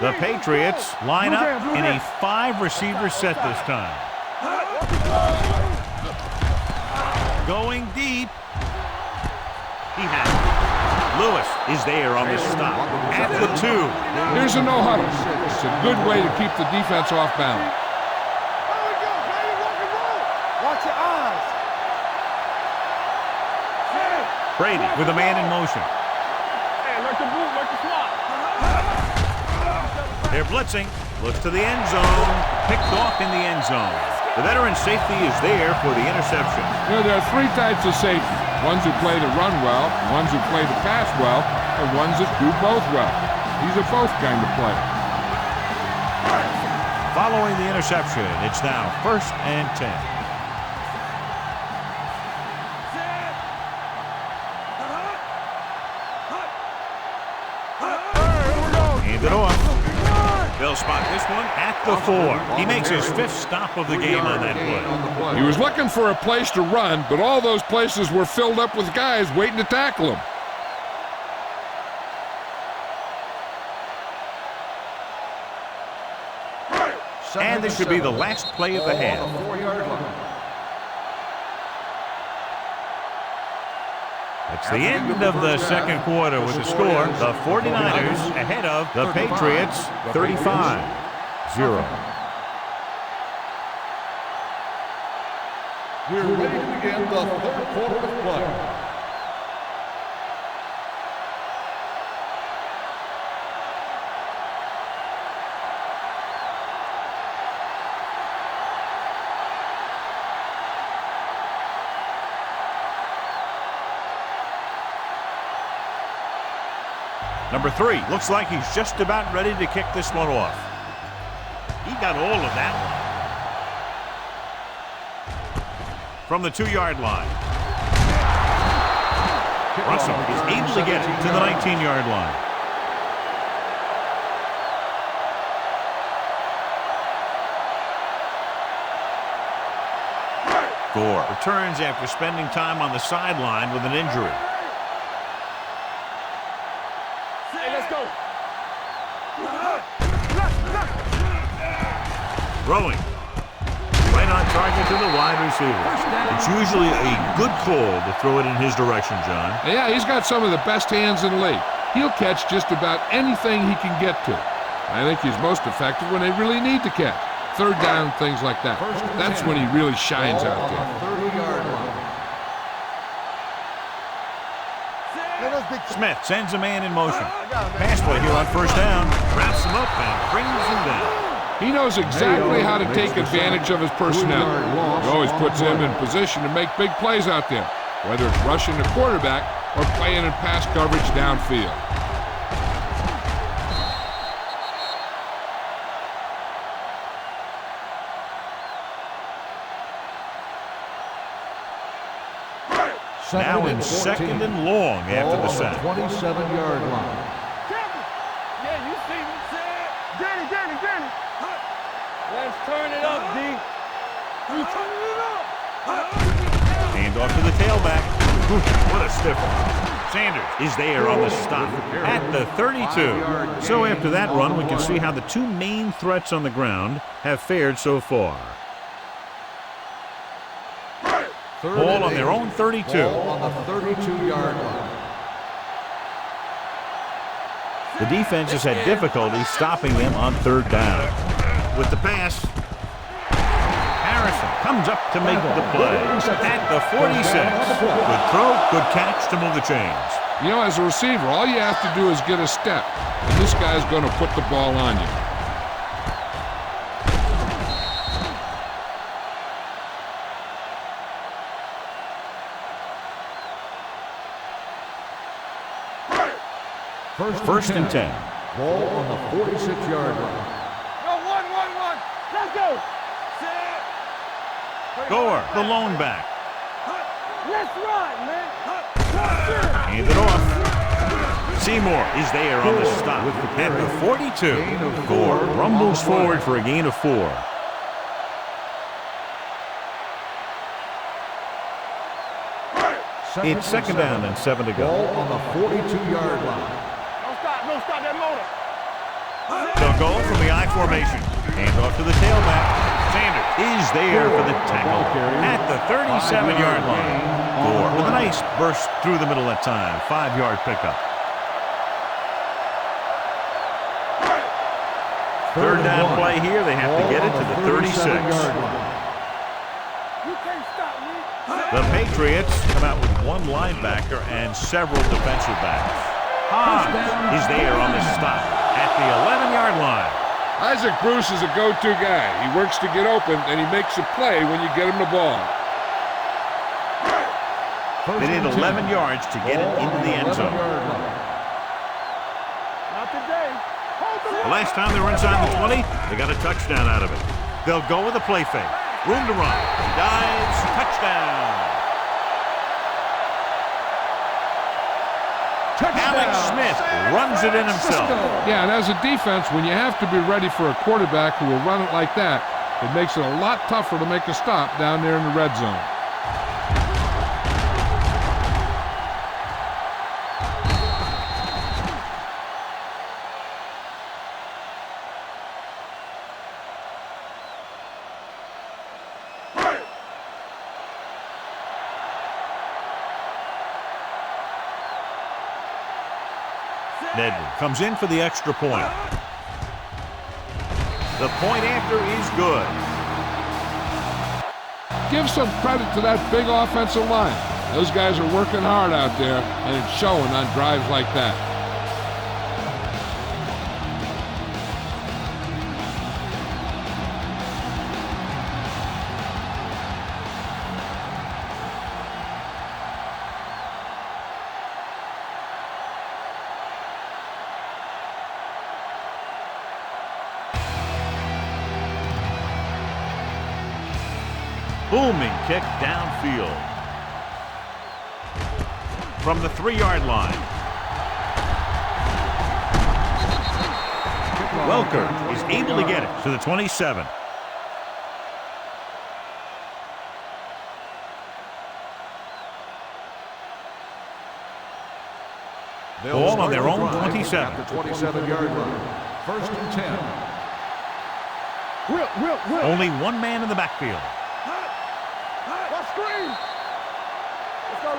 The Patriots line up in a 5-receiver set this time. Going deep. He has it. Lewis is there on the stop at the 2. Here's a no huddle. It's a good way to keep the defense off balance. There we go, baby. Rock and roll. Watch your eyes. Brady with a man in motion. Hey, like the boot, like the swat. They're blitzing. Looks to the end zone. Picked off in the end zone. The veteran safety is there for the interception. You know, there are three types of safety. Ones who play the run well, ones who play the pass well, and ones that do both well. These are both kind of players. Following the interception, it's now 1st and 10. Hand it off. They'll spot this one at the 4. He makes his 5th stop of the game on that play. He was looking for a place to run, but all those places were filled up with guys waiting to tackle him. And this should be the last play of the half. It's the end of the second quarter with the score. The 49ers ahead of the Patriots 35-0. We're ready to begin the third quarter of play. Number 3 looks like he's just about ready to kick this one off. He got all of that one. From the 2-yard line. Russell is able to get it to the 19-yard line. Gore returns after spending time on the sideline with an injury. Throwing. Right on target to the wide receiver. It's usually a good call to throw it in his direction, John. Yeah, he's got some of the best hands in the league. He'll catch just about anything he can get to. I think he's most effective when they really need to catch. Third down, things like that. That's when he really shines out there. 30-yard line. Smith sends a man in motion. Pass play here on 1st down. Wraps him up and brings him down. He knows exactly how to take advantage of his personnel. He always puts him in position to make big plays out there, whether it's rushing the quarterback or playing in pass coverage downfield. Now in 2nd and long after the sack. 27-yard line. Yeah, you see me. Danny. Let's turn it up, D. You turn it up. Hand off to the tailback. What a stiff one. Sanders is there on the stop at the 32. So after that run, we can see how the 2 main threats on the ground have fared so far. Ball on their own 32. Ball on the 32-yard line. The defense has had difficulty stopping them on 3rd down. With the pass, Harrison comes up to make the play at the 46. Good throw, good catch to move the chains. You know, as a receiver, all you have to do is get a step, and this guy's going to put the ball on you. First and 10. Ball on the 46-yard line. Go, 1. Let's go. Gore, the lone back. Let's ride, man. Hand it off. Seymour is there on the stop at the 42. Gore rumbles forward for a gain of 4. It's 2nd down and 7 to go. Ball on the 42-yard line. Don't stop that motor. They'll go from the I formation. Hand off to the tailback. Sanders is there for the tackle at the 37-yard line. Gore with a nice burst through the middle that time. 5-yard pickup. 3rd down play here. They have to get it to the 36. You can't stop me. The Patriots come out with 1 linebacker and several defensive backs. Hodge is there on the stop at the 11-yard line. Isaac Bruce is a go-to guy. He works to get open, and he makes a play when you get him the ball. They need 11 yards to get it into the end zone. Not today. The last time they were inside the 20, they got a touchdown out of it. They'll go with a play fake. Room to run. He dives. Touchdown. Alex Smith runs it in himself. Yeah, and as a defense, when you have to be ready for a quarterback who will run it like that, it makes it a lot tougher to make a stop down there in the red zone. Nedman comes in for the extra point. The point after is good. Give some credit to that big offensive line. Those guys are working hard out there, and it's showing on drives like that. Booming kick downfield. From the 3-yard line. Welker is able to get it to the 27. Ball on their own 27. The 27-yard line. First and 10. Whip. Only one man in the backfield. Let's screen. Let's go.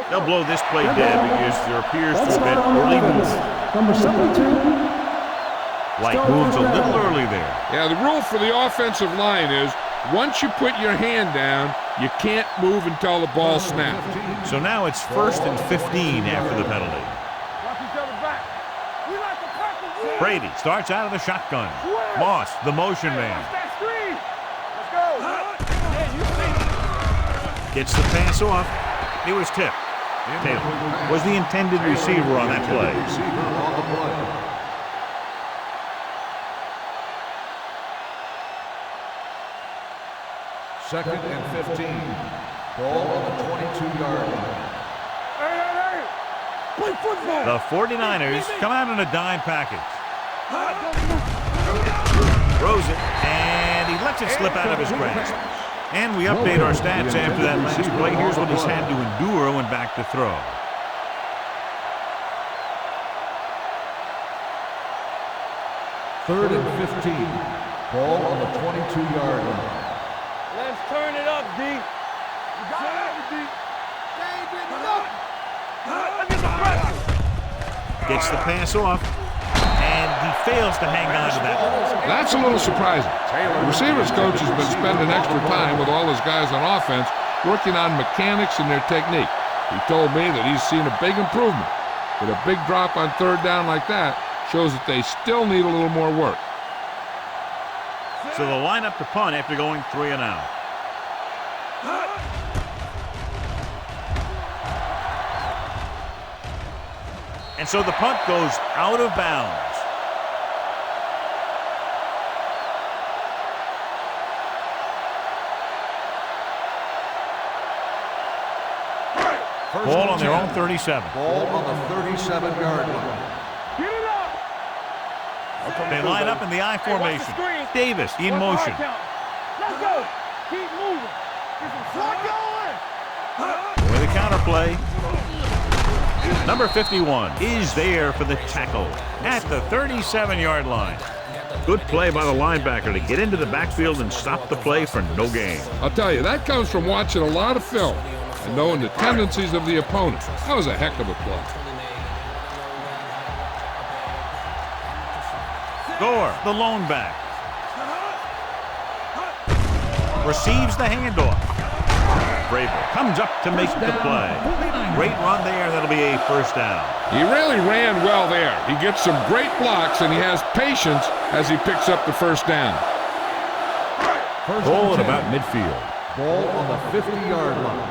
They'll blow this play dead because there appears to have been early movement. Number 72. Light moves a little early there. Yeah, the rule for the offensive line is once you put your hand down, you can't move until the ball snaps. So now it's 1st and 15 after the penalty. Watch each other back. We like to practice. Brady starts out of the shotgun. Moss, the motion man. Watch that screen. Let's go. Yeah, you see. Gets the pass off. It was tipped. Taylor was the intended receiver on that play. Receiver on the play. Second and 15. Ball on the 22-yard line. Hey. Play football. The 49ers come out in a dime package. Throws it, and he lets it slip out of his grasp. And we update our stats after that last play. Here's what he's had to endure when back to throw. Third and 15. Ball on the 22-yard line. Let's turn it up, D. You got it, D. They ain't getting nothing. Let's get the pressure. Gets the pass off, and he fails to hang on to that. That's a little surprising. The receivers coach has been spending extra time with all his guys on offense working on mechanics and their technique. He told me that he's seen a big improvement. But a big drop on 3rd down like that shows that they still need a little more work. So they'll line up to punt after going 3 and out. And so the punt goes out of bounds. Ball on their own 37. Ball on the 37-yard line. Get it up. They line up in the I formation. Davis in motion. Let's go. Keep moving. Keep going. With a counterplay. Number 51 is there for the tackle at the 37-yard line. Good play by the linebacker to get into the backfield and stop the play for no gain. I'll tell you, that comes from watching a lot of film and knowing the tendencies of the opponent. That was a heck of a play. Gore, the lone back. Receives the handoff. Vrabel comes up to make the play. Great run there. That'll be a first down. He really ran well there. He gets some great blocks, and he has patience as he picks up the first down. Ball at about midfield. Ball on the 50-yard line.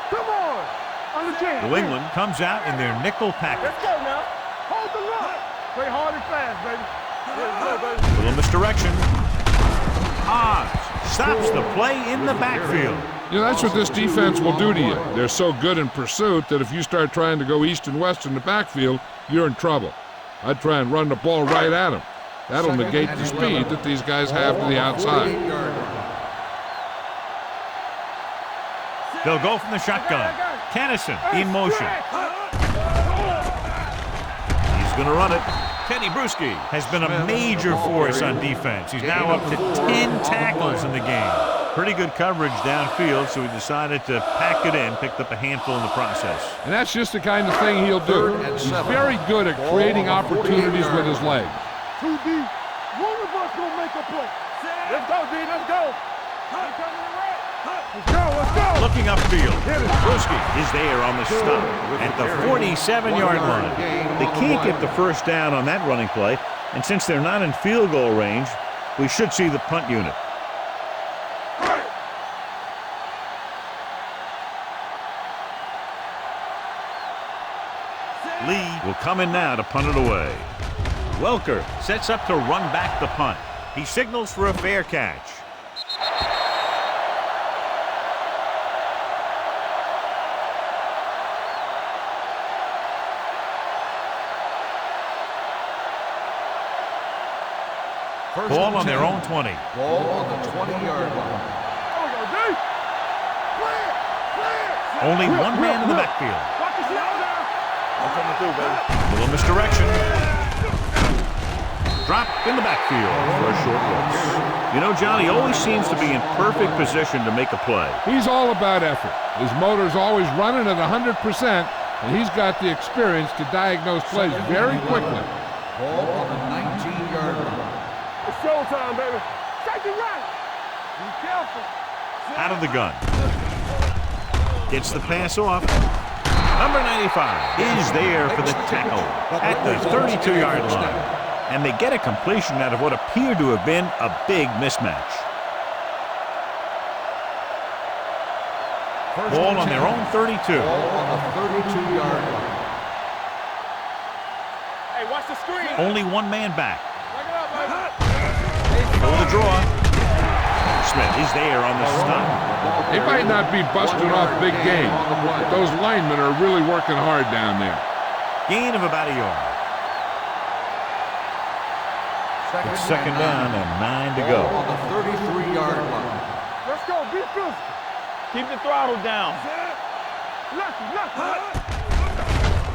Come on. On the chain. New England comes out in their nickel package. Let's go now. Hold the line. Play hard and fast, baby. Let's go, baby. Little misdirection. Odds stops the play in the backfield. You know, that's what this defense will do to you. They're so good in pursuit that if you start trying to go east and west in the backfield, you're in trouble. I'd try and run the ball right at them. That'll negate the speed that these guys have to the outside. They'll go from the shotgun. Kennison in motion. He's going to run it. Teddy Bruschi has been a major force on defense. He's now up to 10 tackles in the game. Pretty good coverage downfield, so he decided to pack it in, picked up a handful in the process. And that's just the kind of thing he'll do. He's very good at creating opportunities with his legs. 2 deep. One of us gonna make a play. Let's go, D. Let's go. Let's go. Let's go. Looking upfield, Bruschi is there on the stop at the 47-yard line. They can't get the first down on that running play, and since they're not in field goal range, we should see the punt unit. Lee will come in now to punt it away. Welker sets up to run back the punt. He signals for a fair catch. Ball on their own 20. Ball on the 20-yard line. Only one man in the backfield. Watch the slow down. I'm coming through, baby. Little misdirection. Drop in the backfield for a short loss. You know, Johnny always seems to be in perfect position to make a play. He's all about effort. His motor's always running at 100%, and he's got the experience to diagnose plays very quickly. Ball on the 19-yard line. It's showtime, baby. Take it right. Be careful. Out of the gun. Gets the pass off. Number 95 is there for the tackle at the 32-yard line. And they get a completion out of what appeared to have been a big mismatch. Ball on their own 32. Ball on the 32-yard line. Hey, watch the screen. Only one man back. Back it up, baby. Go the draw. Smith is there on the stop. They might not be busting off big game, but those linemen are really working hard down there. Gain of about a yard. It's second down and 9 to go. On the 33-yard line. Let's go. Be physical. Keep the throttle down.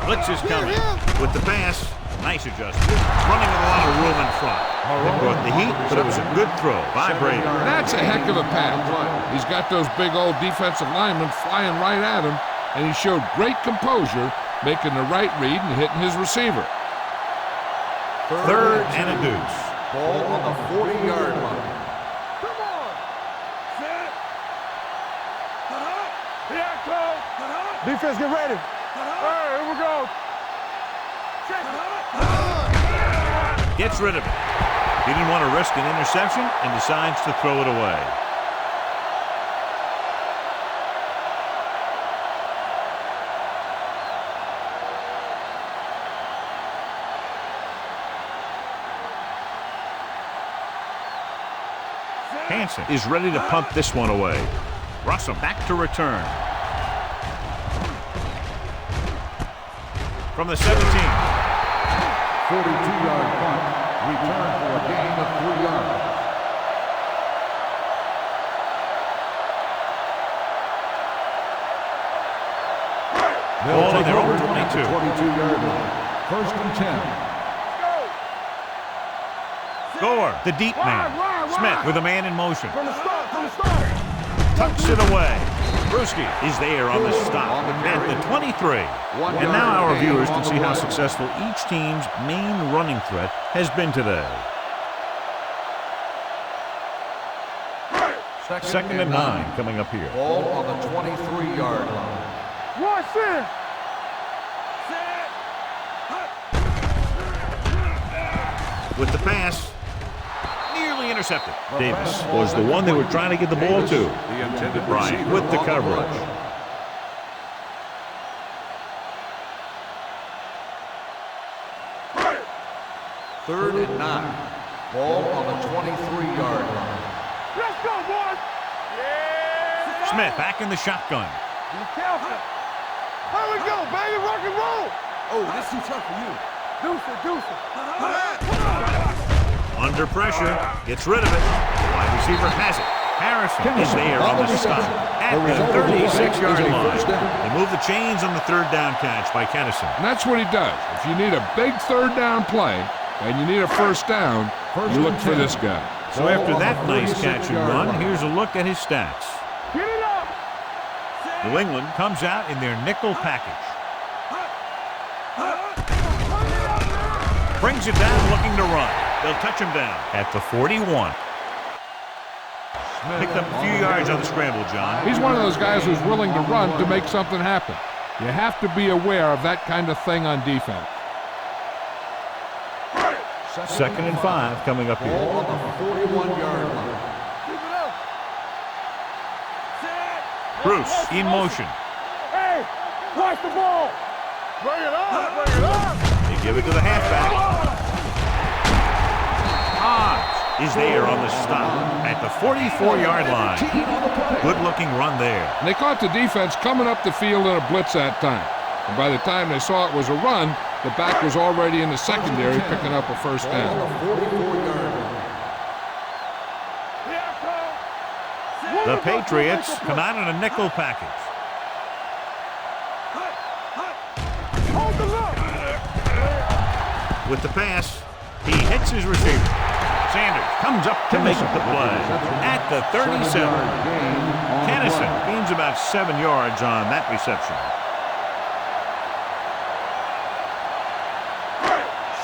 Blitz is coming with the pass. Nice adjustment. Running with a lot of room in front. They brought the heat, but it was a good throw by Brady. That's a heck of a pass. He's got those big old defensive linemen flying right at him, and he showed great composure, making the right read and hitting his receiver. Third and a deuce. Ball on the 40-yard line. Come on. Set. Here I come. Defense, get ready. All right, here we go. Check it. Gets rid of it. He didn't want to risk an interception and decides to throw it away. Hansen is ready to punt this one away. Russell back to return. From the 17. 42-yard punt. Return for a gain of 3 yards. Ball on their own 22. 22-yard line. First and 10. Gore, the deep man. Smith with a man in motion. From the start. Tucks it away. Bruschi is there on the stop at the 23. And now our viewers can see how successful each team's main running threat has been today. Second and 9 coming up here. Ball on the 23-yard line. Watch in. With the pass, nearly intercepted. Davis was the one they were trying to get the ball to. The intended Bryant receiver with the on coverage. rush. Third and 9. Ball on the 23-yard line. Let's go, boys. Yeah. Smith back in the shotgun. Be careful. Here we go, baby. Rock and roll. Oh, this is too tough for you. Deuce it. Under pressure, gets rid of it. The wide receiver has it. Harrison is there on the stop at the 36-yard line. They move the chains on the third down catch by Kennison. And that's what he does. If you need a big third down play and you need a first down, you look for this guy. So after that nice catch and run, here's a look at his stats. Get it up. New England comes out in their nickel package. Brings it down looking to run. They'll touch him down at the 41. Picked up a few yards on the scramble, John. He's one of those guys who's willing to run to make something happen. You have to be aware of that kind of thing on defense. 2nd and 5 coming up here. Ball on the 41-yard line. Keep it up. Bruce in motion. Hey, watch the ball. Bring it up. They give it to the halfback. Hobbs is there on the stop at the 44-yard line. Good-looking run there. And they caught the defense coming up the field in a blitz that time. And by the time they saw it was a run, the back was already in the secondary picking up a first down. The Patriots come out in a nickel package. Hold the look. With the pass, he hits his receiver. Sanders comes up to make the play at the 37. Kennison gains about 7 yards on that reception.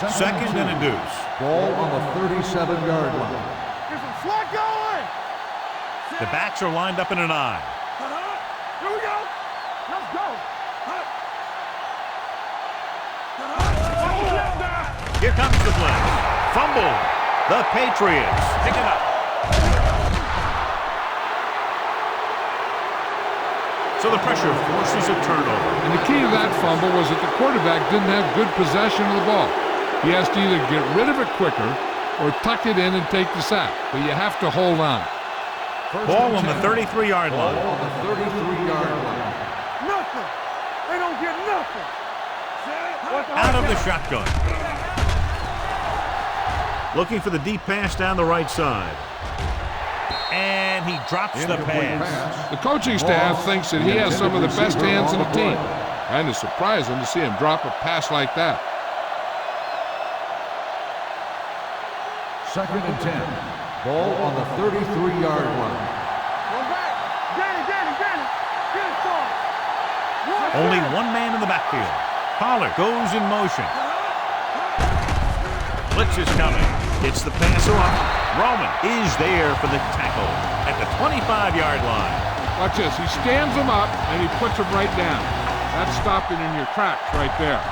2nd and a deuce. Ball on the 37-yard line. Get some slack going. The backs are lined up in an I. Here we go. Let's go. Here comes the blitz. Fumble. The Patriots pick it up. So the pressure forces a turnover. And the key to that fumble was that the quarterback didn't have good possession of the ball. He has to either get rid of it quicker or tuck it in and take the sack. But you have to hold on. Ball on the 33-yard line. Ball on the 33-yard line. Nothing. They don't get nothing. Out of the shotgun. Looking for the deep pass down the right side. And he drops the pass. The coaching staff thinks that he has some of the best hands in the team. And it's surprising to see him drop a pass like that. 2nd and 10. Ball on the 33-yard line. Go back. Get it. Get it started. Only one man in the backfield. Pollard goes in motion. Blitz is coming. Gets the pass off. Roman is there for the tackle at the 25-yard line. Watch this. He stands him up and he puts him right down. That's stopping in your tracks right there.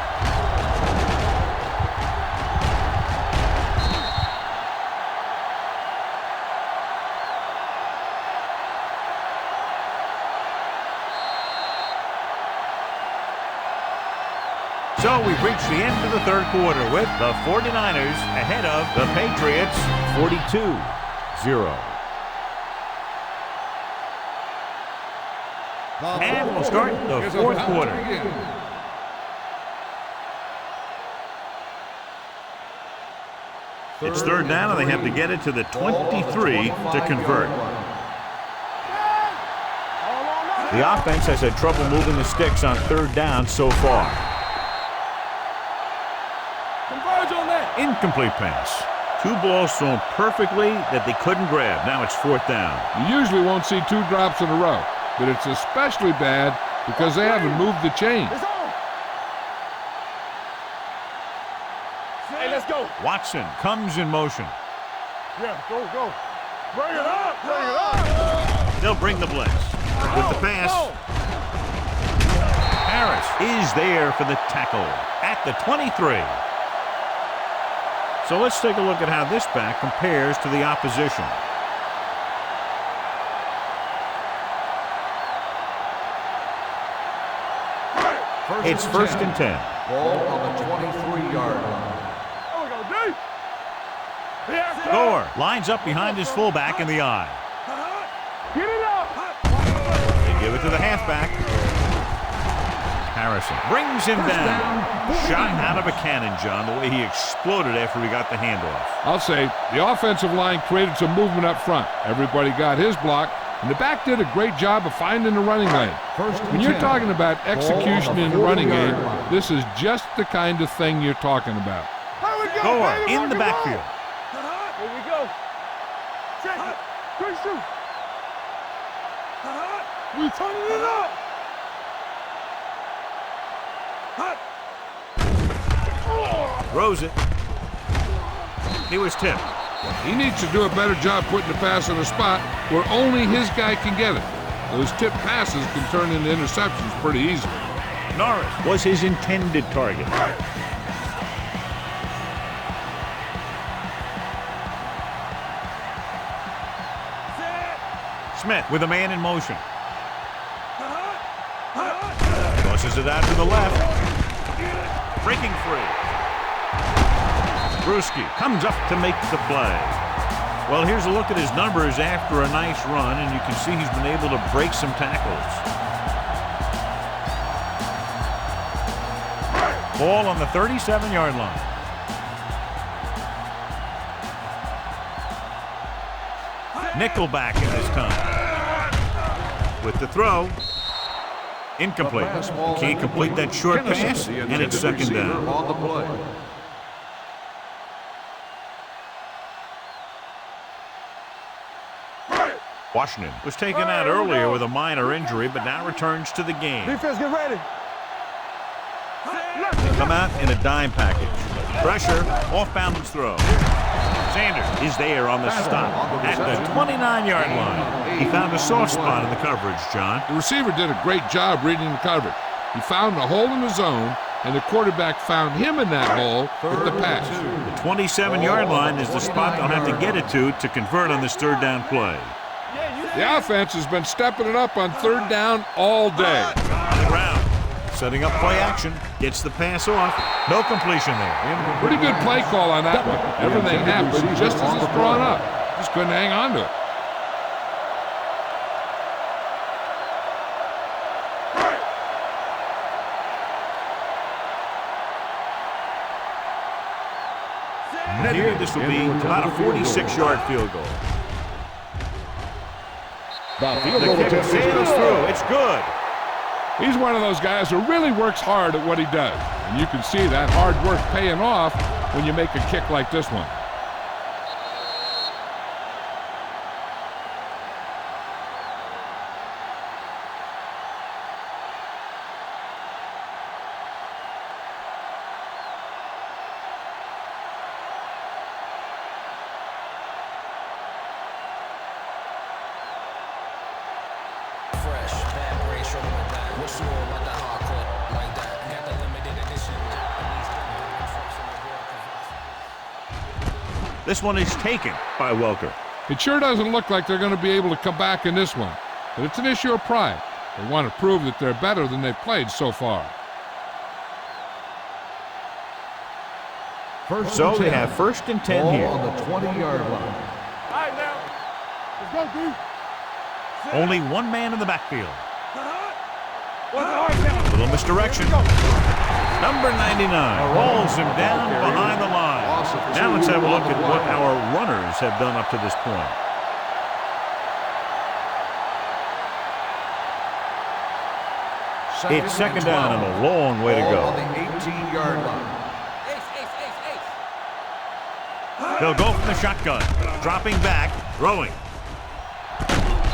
So we've reached the end of the third quarter with the 49ers ahead of the Patriots 42-0. And we'll start the fourth quarter. It's third down, and they have to get it to the 23 to convert. The offense has had trouble moving the sticks on third down so far. Incomplete pass. 2 balls thrown perfectly that they couldn't grab. Now it's fourth down. You usually won't see 2 drops in a row, but it's especially bad because they haven't moved the chains. Hey, let's go. Watson comes in motion. Yeah, go. Bring it up. They'll bring the blitz. With the pass, Harris is there for the tackle at the 23. So let's take a look at how this back compares to the opposition. It's first and 10. Ball on the 23-yard line. There we go, D. Here, go. Gore lines up behind his fullback in the eye. Get it up. They give it to the halfback. Harrison brings him down. Shot out of a cannon, John, the way he exploded after he got the handoff. I'll say the offensive line created some movement up front. Everybody got his block, and the back did a great job of finding the running lane. When you're talking about execution in the running game, this is just the kind of thing you're talking about. Here we go, Gore baby, in rock the and roll. backfield. Here we go. Check it. Quick shoot. We turning it up. Throws it. He was tipped. He needs to do a better job putting the pass in a spot where only his guy can get it. Those tip passes can turn into interceptions pretty easily. Norris was his intended target. Smith with a man in motion. Tosses it out to the left. Breaking free. Brewski comes up to make the play. Well, here's a look at his numbers after a nice run, and you can see he's been able to break some tackles. Ball on the 37-yard line. Nickelback in this time. With the throw. Incomplete. He can't complete that short pass, and it's second down. On the play. Washington was taken out earlier with a minor injury, but now returns to the game. Defense, get ready. They come out in a dime package. Pressure, off-balance throw. Sanders is there on the stop at the 29-yard line. He found a soft spot in the coverage, John. The receiver did a great job reading the coverage. He found a hole in the zone, and the quarterback found him in that hole with the pass. The 27-yard line is the spot they'll have to get it to convert on this third down play. The offense has been stepping it up on third down all day. On the ground, setting up play action, gets the pass off. No completion there. Pretty good play call on that one. Everything happened just as it's drawn up. Just couldn't hang on to it. Here, this will be about a 46-yard field goal. The kick sails through. It's good. He's one of those guys who really works hard at what he does. And you can see that hard work paying off when you make a kick like this one. This one is taken by Welker. It sure doesn't look like they're going to be able to come back in this one. But it's an issue of pride. They want to prove that they're better than they've played so far. So they have first and 10 here. On the 20-yard line. All right, now. Let's go, D. Only one man in the backfield. What's the hard now? Little misdirection. Number 99 rolls him down behind the line. Now let's have a look at what our runners have done up to this point. It's second down and a long way to go. On the 18-yard line. They'll go from the shotgun. Dropping back, throwing.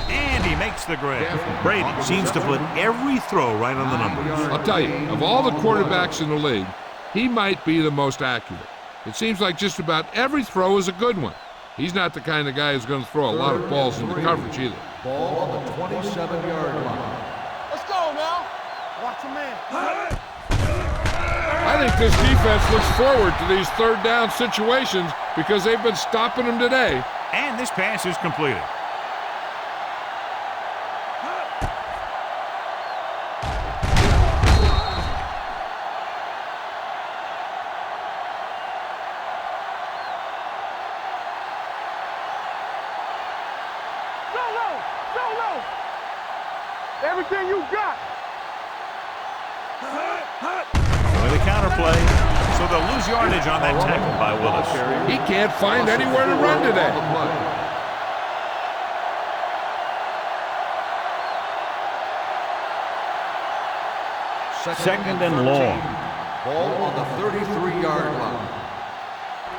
And he makes the grab. Brady seems to put every throw right on the numbers. I'll tell you, of all the quarterbacks in the league, he might be the most accurate. It seems like just about every throw is a good one. He's not the kind of guy who's going to throw a lot of balls into coverage either. Ball on the 27-yard line. Let's go now. Watch your man. I think this defense looks forward to these third down situations because they've been stopping them today. And this pass is completed. Everything you got. With a counterplay, so they'll lose yardage on that tackle by Willis. He can't find anywhere to run today. Second and long. Ball on the 33-yard line.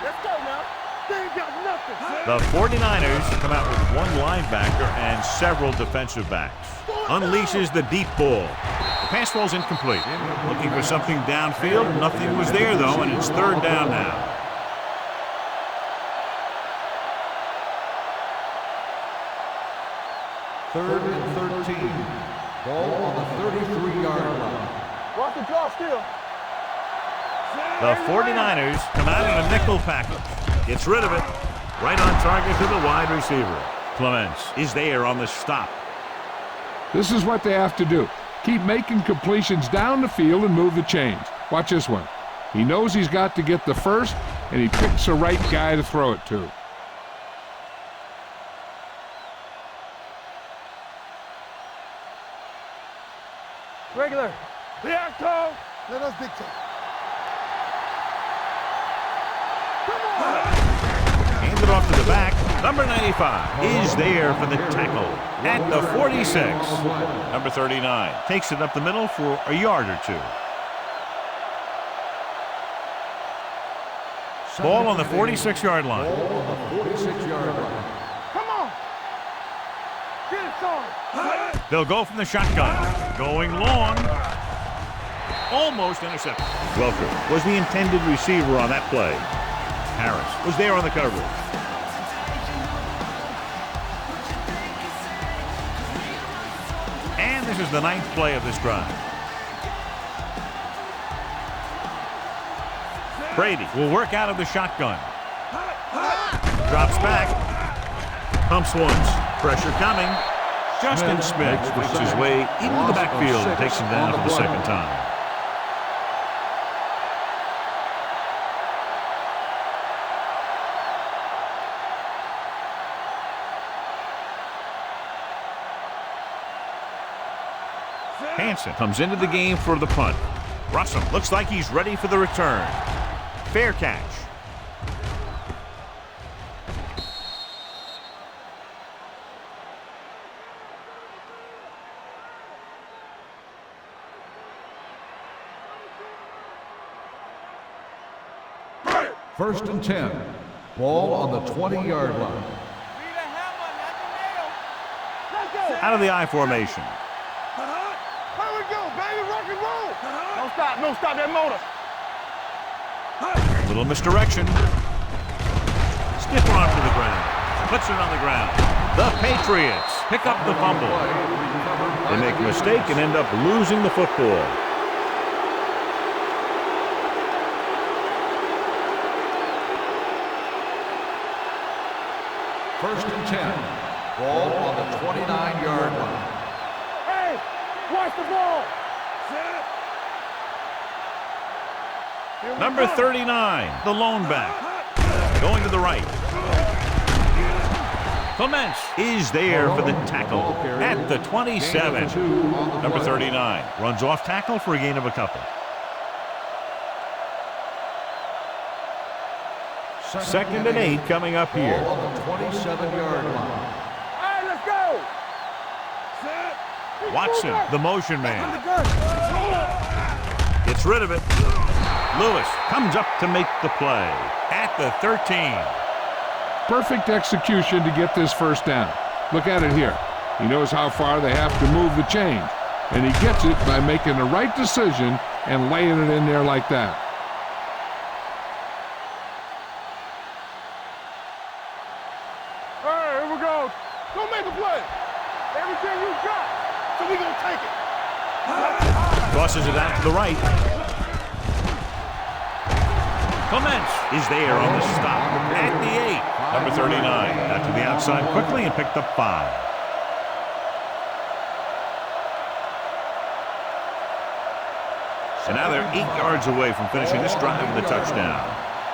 Let's go now. They ain't got nothing. The 49ers come out with one linebacker and several defensive backs. Unleashes the deep ball. The pass ball's incomplete. Looking for something downfield. Nothing was there, though, and it's third down now. Third and 13. Ball on the 33-yard line. Watch the draw still. The 49ers come out in a nickel package. Gets rid of it. Right on target to the wide receiver. Clements is there on the stop. This is what they have to do. Keep making completions down the field and move the chains. Watch this one. He knows he's got to get the first, and he picks the right guy to throw it to. Regular. Avocado. Let us dictate. Come on. Hands it off to the back. Number 95 is there for the tackle at the 46. Number 39 takes it up the middle for a yard or two. Ball on the 46-yard line. Ball on the 46-yard line. Come on. Get it started. They'll go from the shotgun. Going long. Almost intercepted. Welker was the intended receiver on that play. Harris was there on the coverage. And this is the 9th play of this drive. Brady will work out of the shotgun. Drops back. Pumps once. Pressure coming. Justin Smith makes his way into the backfield and takes him down for the second time. Hansen comes into the game for the punt. Russell looks like he's ready for the return. Fair catch. First and 10. Ball on the 20-yard line. Out of the I formation. Here we go, baby. Rock and roll. Don't stop. Don't stop that motor. Little misdirection. Stiff arm to the ground. Puts it on the ground. The Patriots pick up the fumble. They make a mistake and end up losing the football. First and 10. Ball on the 29-yard line. Hey, watch the ball. Number 39, the lone back. Going to the right. Clements is there for the tackle at the 27. Number 39 runs off tackle for a gain of a couple. Second and 8 coming up here. Ball on the 27-yard line. All right, let's go. Watson, the motion man. Gets rid of it. Lewis comes up to make the play at the 13. Perfect execution to get this first down. Look at it here. He knows how far they have to move the chain, and he gets it by making the right decision and laying it in there like that. All right, here we go. Go make a play. Everything you got, so we gonna take it. Tosses it out to the right. Clements is there on the stop at the 8. Number 39 got to the outside quickly and picked up 5. So now they're 8 yards away from finishing this drive with a touchdown.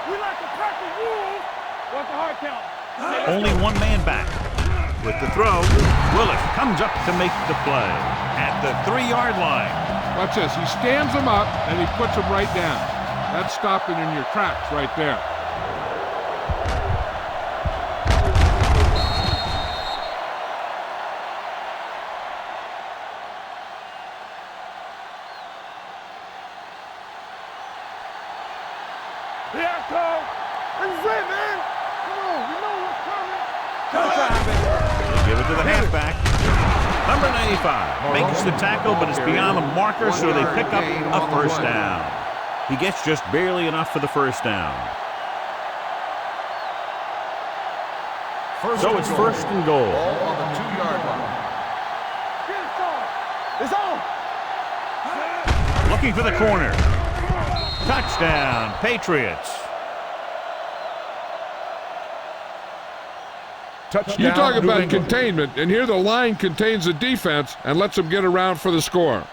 We like to crack the rules. What's the hard count? Only one man back. With the throw, Willis comes up to make the play at the 3-yard line. Watch this. He stands him up, and he puts him right down. That's stopping in your tracks right there. Yeah, Cole. This is it, man. Come on, you know what's coming. Showtime, baby. They give it to the halfback. Number 95 makes the tackle, but it's beyond the marker, so they pick up a first down. He gets just barely enough for the first down. So it's first and goal. Ball on the 2-yard line. Get it on. It's on. Looking for the corner. Touchdown, Patriots. Touchdown. You talk New about England. containment, and here the line contains the defense and lets them get around for the score.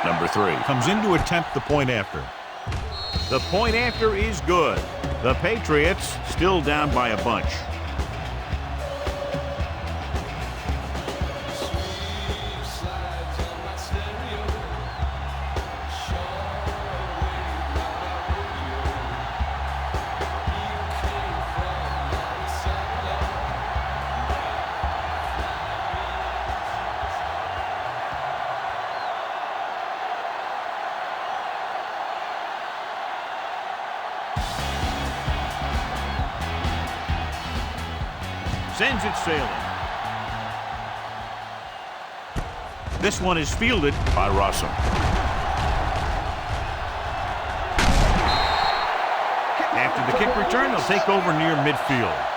Number 3 comes in to attempt the point after. The point after is good. The Patriots still down by a bunch. Sends it sailing. This one is fielded by Rossum. After the kick return, they'll take over near midfield.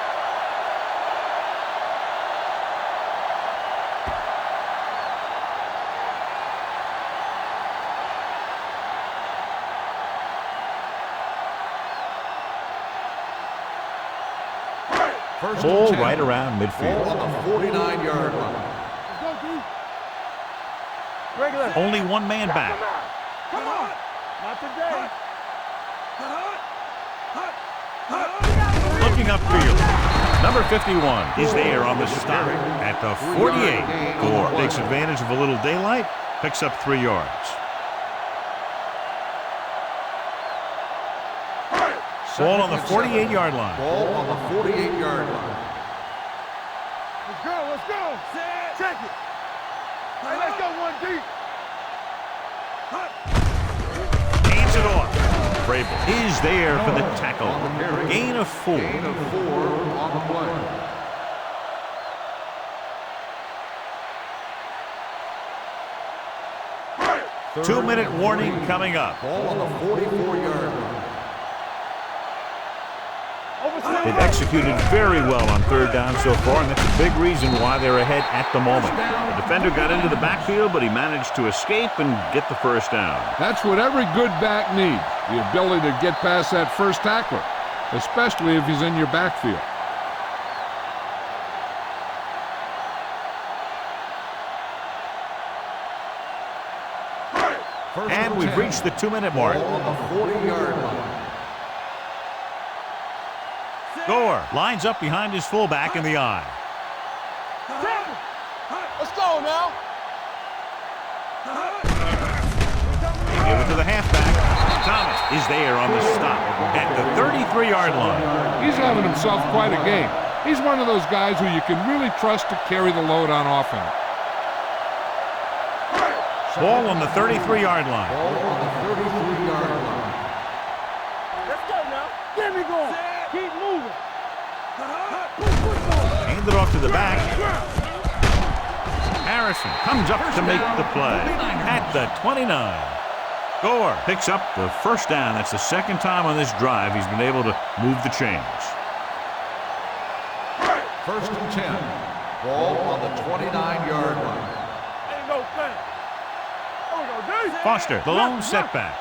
Ball right around midfield. Ball on the 49-yard line. Let's go, D. Regular. Only one man back. Come on. Not today. Looking upfield. Number 51 is there on the stop at the 48. Gore takes advantage of a little daylight, picks up 3 yards. Ball on the 48-yard line. Ball on the 48-yard line. Let's go. Let's go. Check it. Hey, let's go 1 deep. Hands it off. Vrabel is there for the tackle. Gain of 4. Gain of 4 on the play. Two-minute warning coming up. Ball on the 44-yard line. They've executed very well on 3rd down so far, and that's a big reason why they're ahead at the moment. The defender got into the backfield, but he managed to escape and get the first down. That's what every good back needs, the ability to get past that first tackler, especially if he's in your backfield. And we've reached the 2-minute mark. Ball on the 40-yard line. Gore lines up behind his fullback in the eye. Let's go now. They give it to the halfback. Thomas is there on the stop at the 33-yard line. He's having himself quite a game. He's one of those guys who you can really trust to carry the load on offense. Ball on the 33-yard line. Ball on the 33-yard line. Let's go now. Get me going. Keep moving. Hand it off to the back. Harrison comes up to make the play at the 29. Gore picks up the first down. That's the second time on this drive he's been able to move the chains. First and 10. Ball on the 29-yard line. Ain't no thing. Foster, the lone setback.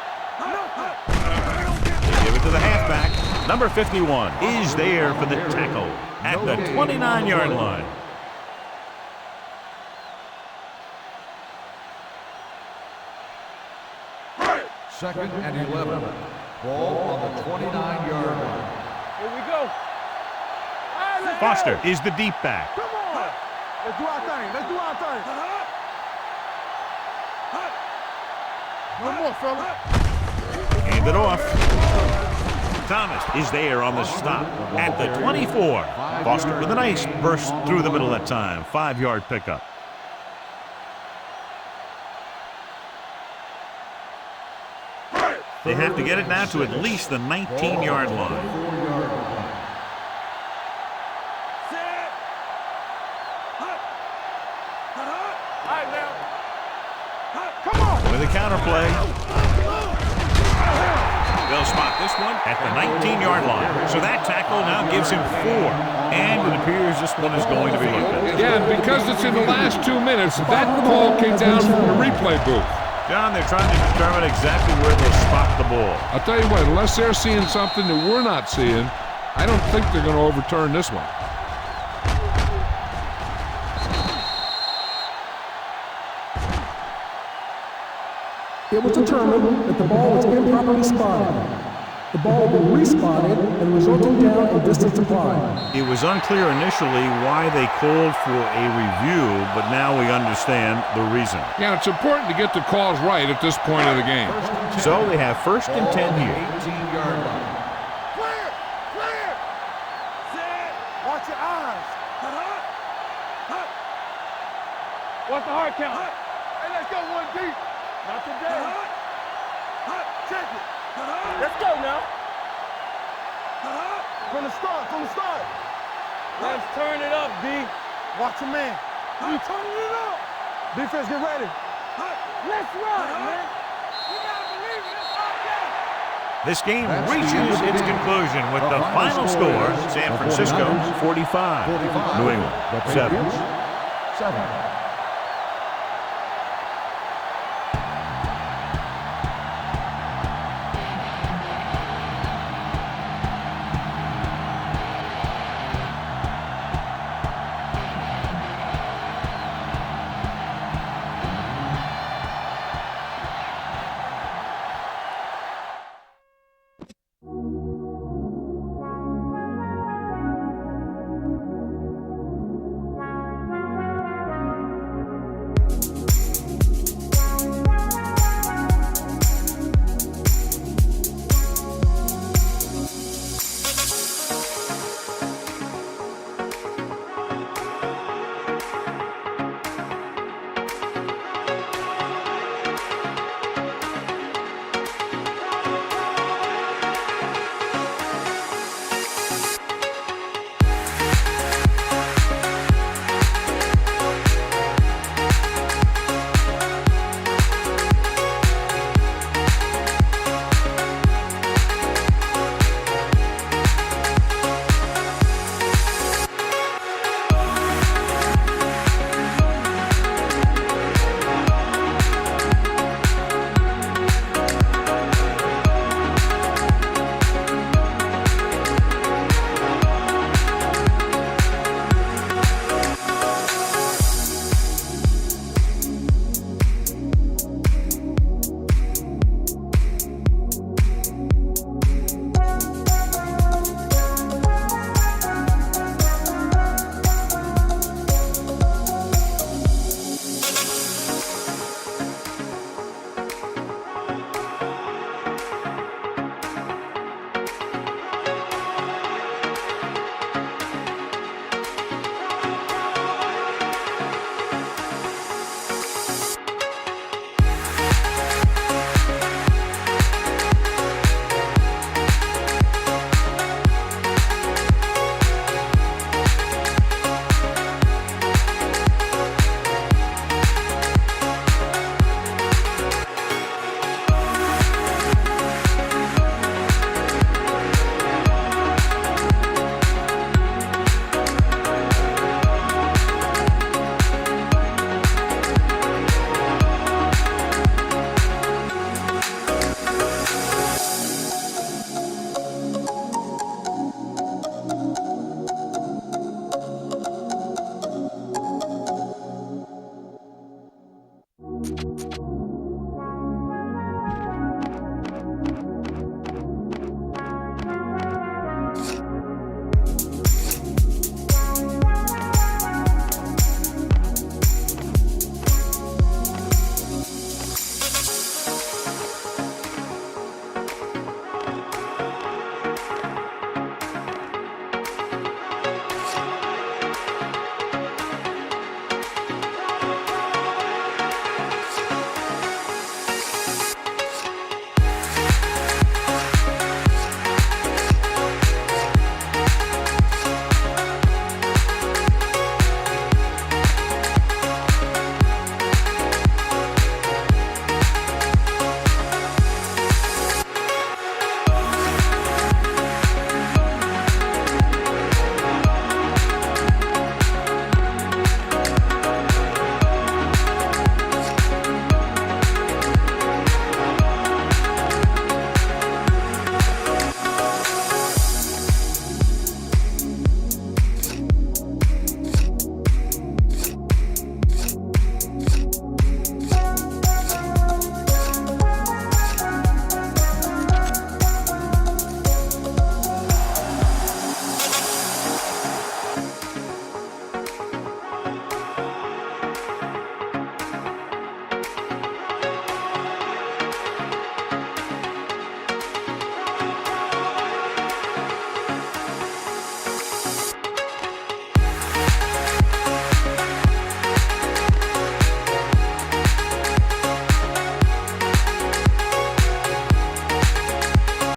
They give it to the halfback. Number 51 is there for the tackle at the 29-yard line. Second and 11. Ball on the 29-yard line. Here we go. Foster is the deep back. Come on. Let's do our thing. Let's do our thing. No more, fella. Hand it off. Thomas is there on the stop at the 24. Foster with a nice burst through the middle that time. 5-yard pickup. They have to get it now to at least the 19-yard line. With a counter play. They'll spot this one at the 19-yard line. So that tackle now gives him 4. And it appears this one is going to be looked at. Yeah, and because it's in the last 2 minutes, that call came down from the replay booth. John, they're trying to determine exactly where they'll spot the ball. I'll tell you what, unless they're seeing something that we're not seeing, I don't think they're going to overturn this one. It was determined that the ball was improperly spotted. The ball will be respotted and resulting down and distance applied. It was unclear initially why they called for a review, but now we understand the reason. Yeah, it's important to get the calls right at this point of the game. So they have first and 10 here. 18-yard line. Clear! Clear! Watch your eyes. What's the hard count? Hey, let's go one deep. Not today. Check it. Let's go now. From the start, from the start. Let's turn it up, D. Watch your man. You turning it up. Defense, get ready. Let's run, man. You gotta believe it. It's all day. This game reaches its conclusion with the final score, San Francisco 45, New England 7.